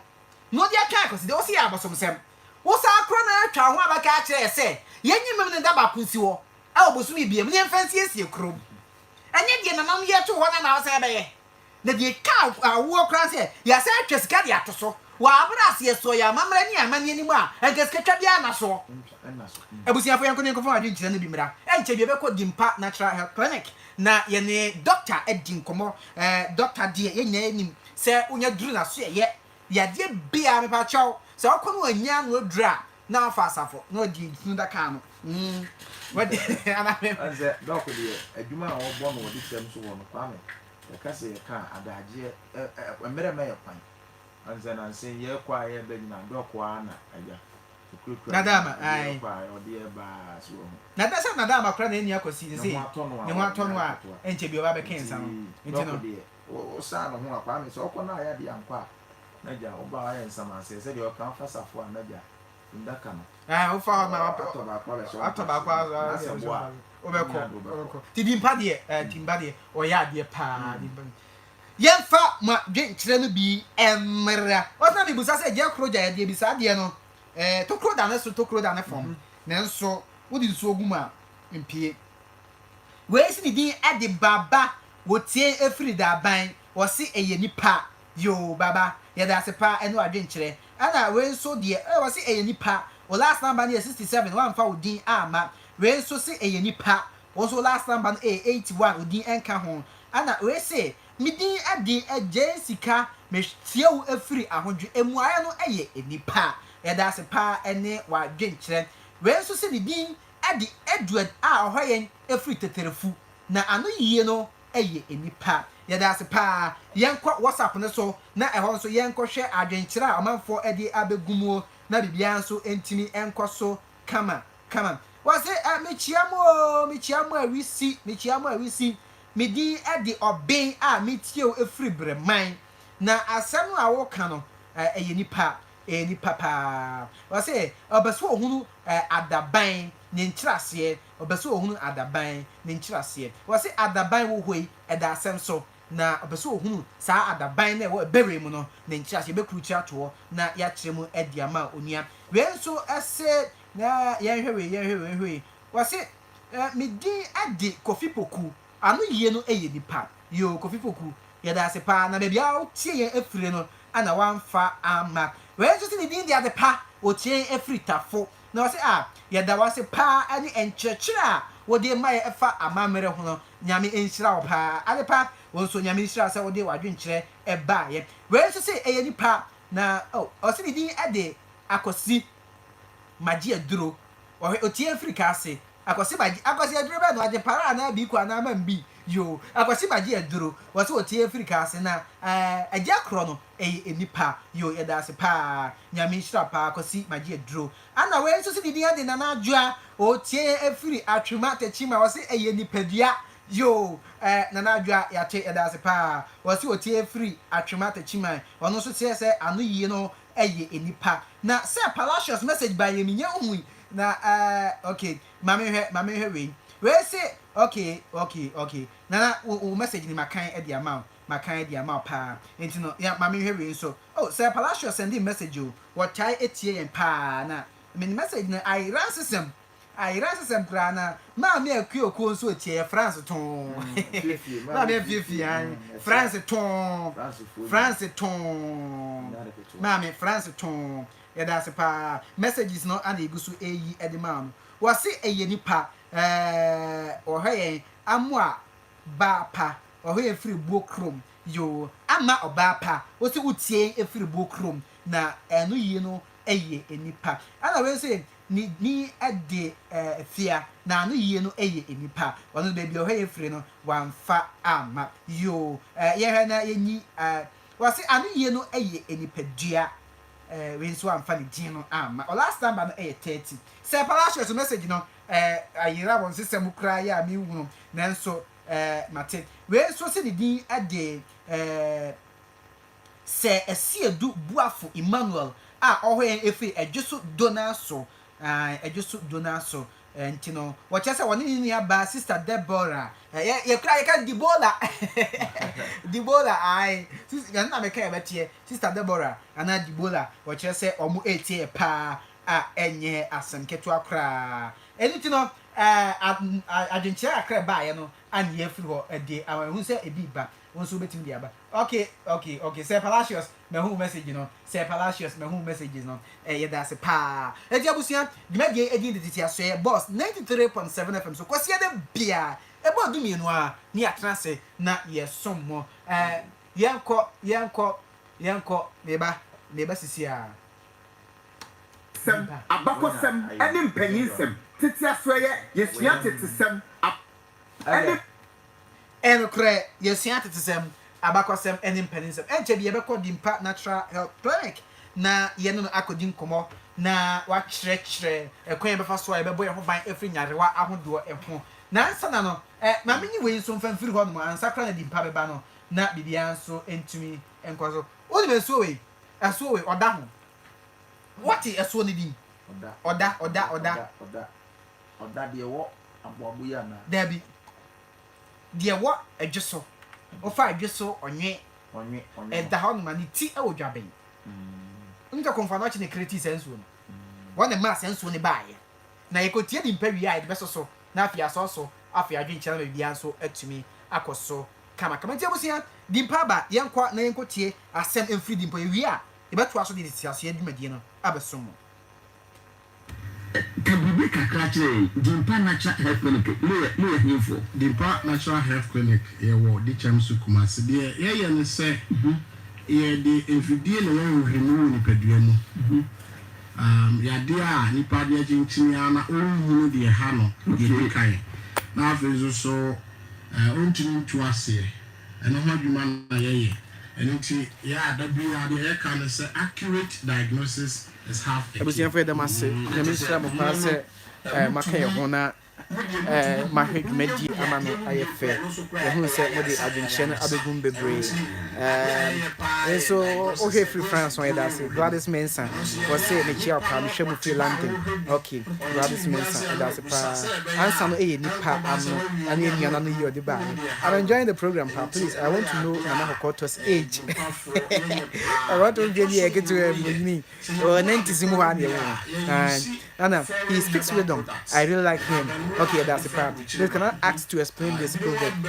no dia ka ko se de o se ya abosomsem wo sa akro na atwa ho aba ka kire se ye nye me da ba ku si wo a obosumi bie mu ne mfa siesie krom anye de na nam ye to ho na o se be ye na de ka wo kra se ya se atwa sika de atoso wa abra se so ya mamra ni amane ni mu a enkeske twa bia na so ebusia fo yanko ne ko fa adi nkyira no bi mra enche bi be ko dimpa natural health clinic na ye ne doctor edin komo doctor die ye nya nim se unya duru na so ye ya de bia me pa chaw se okọ no anya no dura na afa asafo no di tunu da ka no what ana me anze doctor die adwuma a wo bo no wo di tem so wo no kwa me e ka se ka adaje emere me ye kwan anze na nse ye kwa ye be na doctor ana aya nadama ai nadama kra na eni akosi nse ne ho atono a enche bi oba be kensa no enti no o sa no ho akwa me so okona aya de ankwa na ja oba aya nsama se de o kan fasafo na ja ndaka no o fa ma atoba kwa o be ko ti dimpa de timba de o ya de pa dimpa yemfa ma dwen kire no bi emra o na bi busa se je kroja ya de bi sa de no tokro da na so tokro da na form nanso wodi nsuo gu mu a mpie we si ni din ade baba wotie efiri da ban wo si eye nipa yo baba ya da se pa eno adwenkyere ana we nso de wo si eye nipa o last number na 67 one fa odin ama we nso si eye nipa wo so last number na 81 odin enka ho ana we si mi din ade Jessica me tie wo efiri ahodwe emuaya no eye enipa ya da se pa ene wa adwenkyere we nso si ni din ade Edward a ohoyen efiri teterefu na ano yie no eye enipa ya da se pa yenkọ WhatsApp ne so na ehọ nso yenkọ hwe adwenkyere a omanfo ede abegumo na bibia nso entimi enko so kama wase mechiamo awisi medi ade oben a metio efiri breman na asem a wo ka no eye nipa pa wase obeso ohunu adaban ne nkyirase obeso ohunu adaban ne nkyirase wase adaban wo hoi eda asem so na obeso ohunu saa adaban na wo ebere mu no ne nkyirase bekuru chiato na ya kyerɛ mu ediama onia we nso ese na yenhwe wase medi ade kofi poku anu yie no eye nipa yo kofi poku ya da se pa na bebia o tie yen efire no ana wamfa ama we nso se ni din dia de pa o tie efiri tafo na wase ya da wase pa ani enkyerɛkyerɛ a wode mai efa amamere ho no nyame enhyira wo pa ade pa wonso nyame enhyira sɛ wode wadwenkyerɛ eba ye we nso se eye nipa na o se ni din ade akosi magie aduro o tie efiri ka ase akosi aduro be no ade para na bi kwa na mambi yo akosi magie aduro wose o tie efiri ka ase na agya kro no enipa yo ye da ase pa nyame enhyira pa akosi magie aduro ana we nso se ni din ade na na adwoa o tie efiri atwema tachima wose eye nipadua yo na na adwoa ya te ye da ase pa wose o tie efiri atwema tachima ono so tie se anu yie no eye enipa na say Palacios message by yeminya ohui na okay mame hwe we say okay na o message ni makan e dia ma pa enti no ya mame hwe we so say Palacios send message o what try etie yen pa na me message na I ransem kra na ma me akuoko nso etie France ton ma me fiefi an France ton ma me France ton ya da se pa messages no ana egusu eyi edimam wase eye nipa ohoyen amua ba pa ohoyen free bokrom yo ama oba pa wose utie efiri bokrom na enu yi no eye enipa ana we say ni ade fia na anu yie no eye enipa ono baby ohoyen free no wamfa ama yo ye na yenyi wase anu yie no eye enipadua we nso amfa ne din no ama o last time no 30 say Palacios message no ayira won system kra ya mi wu no nanso mate we nso se ne din ade se esiedu buafo Emmanuel ohoyen efi edwoso donaso ntino wacha woni ni aba sister Deborah ye kra ye ka Dibola ai sister na me ka betie sister Deborah ana Dibola wacha se omu etie pa enye asem ketu akra enitino adwenkyere akra ba ye no anye afiri ho ede awu se ebi ba wonso betim dia ba okay say Palacios me hu message no say Palacios me hu messages no ye da se pa edi abusia dimage edi nditi aso boss 93.7 FM so kwasi de bia e bo du mienu a ni atrase na ye sommo yenko meba sisi a sem abakosem ene mpanyinsem titi aso ye sua tete sem ene enokre yesua tetesem abakosem ene mpaninsem enche bi yebekọ dimpa natural health clinic na ye no akodin komo na wa kyerɛkyerɛ ekwan befa so a yebɛbɔ ye ho ban efri nyarewa ahodo eho na ansa na no ma menyi we nso mfamfiri ho no ansa kra na dimpa beba no na bibia nso entumi enkoso oni beso we aso we oda ho what is aso ni din oda de wo aboabo ya na dabi de wo adweso o fa adweso onwe da ho no ma ni ti e odwaben nka konfa no chi ne create sense no wona ma sense no baaye na yekotie di mpa wi a de beso so na afia so afia adwen chana be bia so atumi akoso kama nti abusia di mpa ba yenkwa na yenkotie asem emfiri di mpa wi a yebeto aso de tisiaso adwumadie no abeso mo Kabibi kakra Dimpa Natural Health Clinic. No info. Dimpa Natural Health Clinic. Wo di chamsu Kumasi. Ye ne se ye di infidie na wo hwenu ni padua mu. Ya dia ni padua jinchini ana ohunu de ha no ye kai. Na afizo so ontini tuase. Eno ho adwuma na ye. Enti ya da bia de Akan say accurate diagnosis is half a abusia for them ase na minister mo pa se maka ye ho na mahwe dwumadi ama no aye fe ye hu se mo de adwenche no abegum bebre so okay free France on that say Gladys Mensa was say me chia pa me hwemu free London okay Gladys Mensa that's pa answer no nipa ano ani enua no yi odi ba I'm enjoying the program pa please I want to know Mama Kokoto's age I want to get you get to me 90s mu an and he speaks wisdom I really like him okay that's the part they cannot ask to explain this program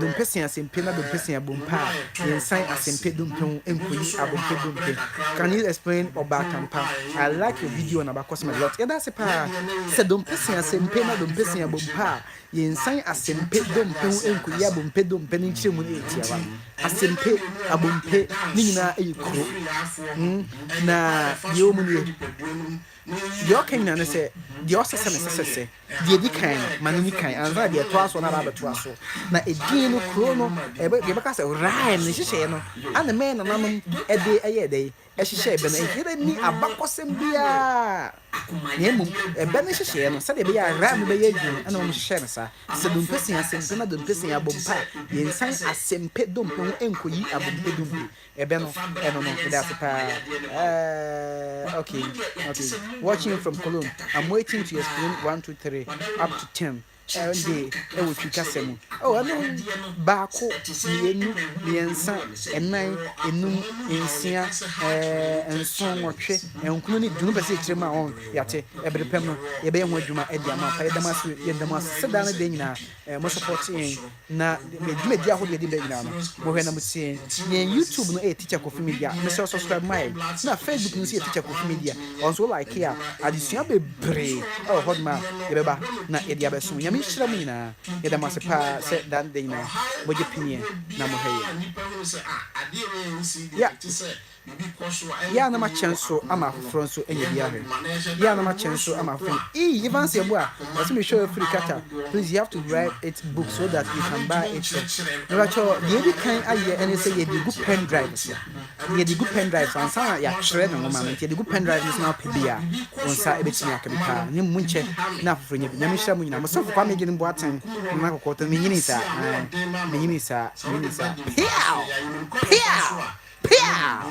don't person asempe na don't person abompa yensan asempe dumpe enkoyi abompe dumpe can you explain about campa I like your video on about cosme lot that's the part say don't person asempe na don't person abompa yensan asempe dumpe enkoyi abompe dumpe ni nchire mu na etiawa asempe abompe ni nyina eyikro na yo mu ni your king na say the also say the di kan manini kan anza de to aso na ba to aso na edin no kro no e be ka say rai ni hihye no ana me na nanom e de eye de e hihye be na e ni abakosem bia nemu e be na hihye no se de be ya rai me be ye dwun ana mo hihye na sa se dum pesi asempe na dum pesi abompa yensan asempe dum pe enkoyi abompe dum e be no e no that's okay watching from Cologne I'm waiting to explain 1 2 3 up to 10 day e wo twika semu oh ano baako yenu liensa enan enum ensia enson wotwe enkunu ni dunu bese kirema on yate ebrepem no ye be ho adwuma e dia ma fa ye damas seda na de nyina mo support yin na me dia ho de be nyina no mo hwe na mo tie ye YouTube no teacher Kofi Media me so subscribe my na Facebook no teacher Kofi Media also like here adisua bebre oh hodma ye beba na e dia beso nyame hira mu nyina ye da masepa se dan de nyina boje pinye na mo heye ya na ma chenso ama afro nso enye bia he ya na ma chenso ama afro even say bo a so me show free kata please you have to write it book so that you can buy it racho the every kind aye and say ye the good pen drive ye the good pen drive and some ya chere na ngoma me the good pen drive is now pebia onsa ebetimi akabika ne munche na afro nya bi na me hira mu nyina mo so kwa me gini bo aten na Kokoto me nyini sa pia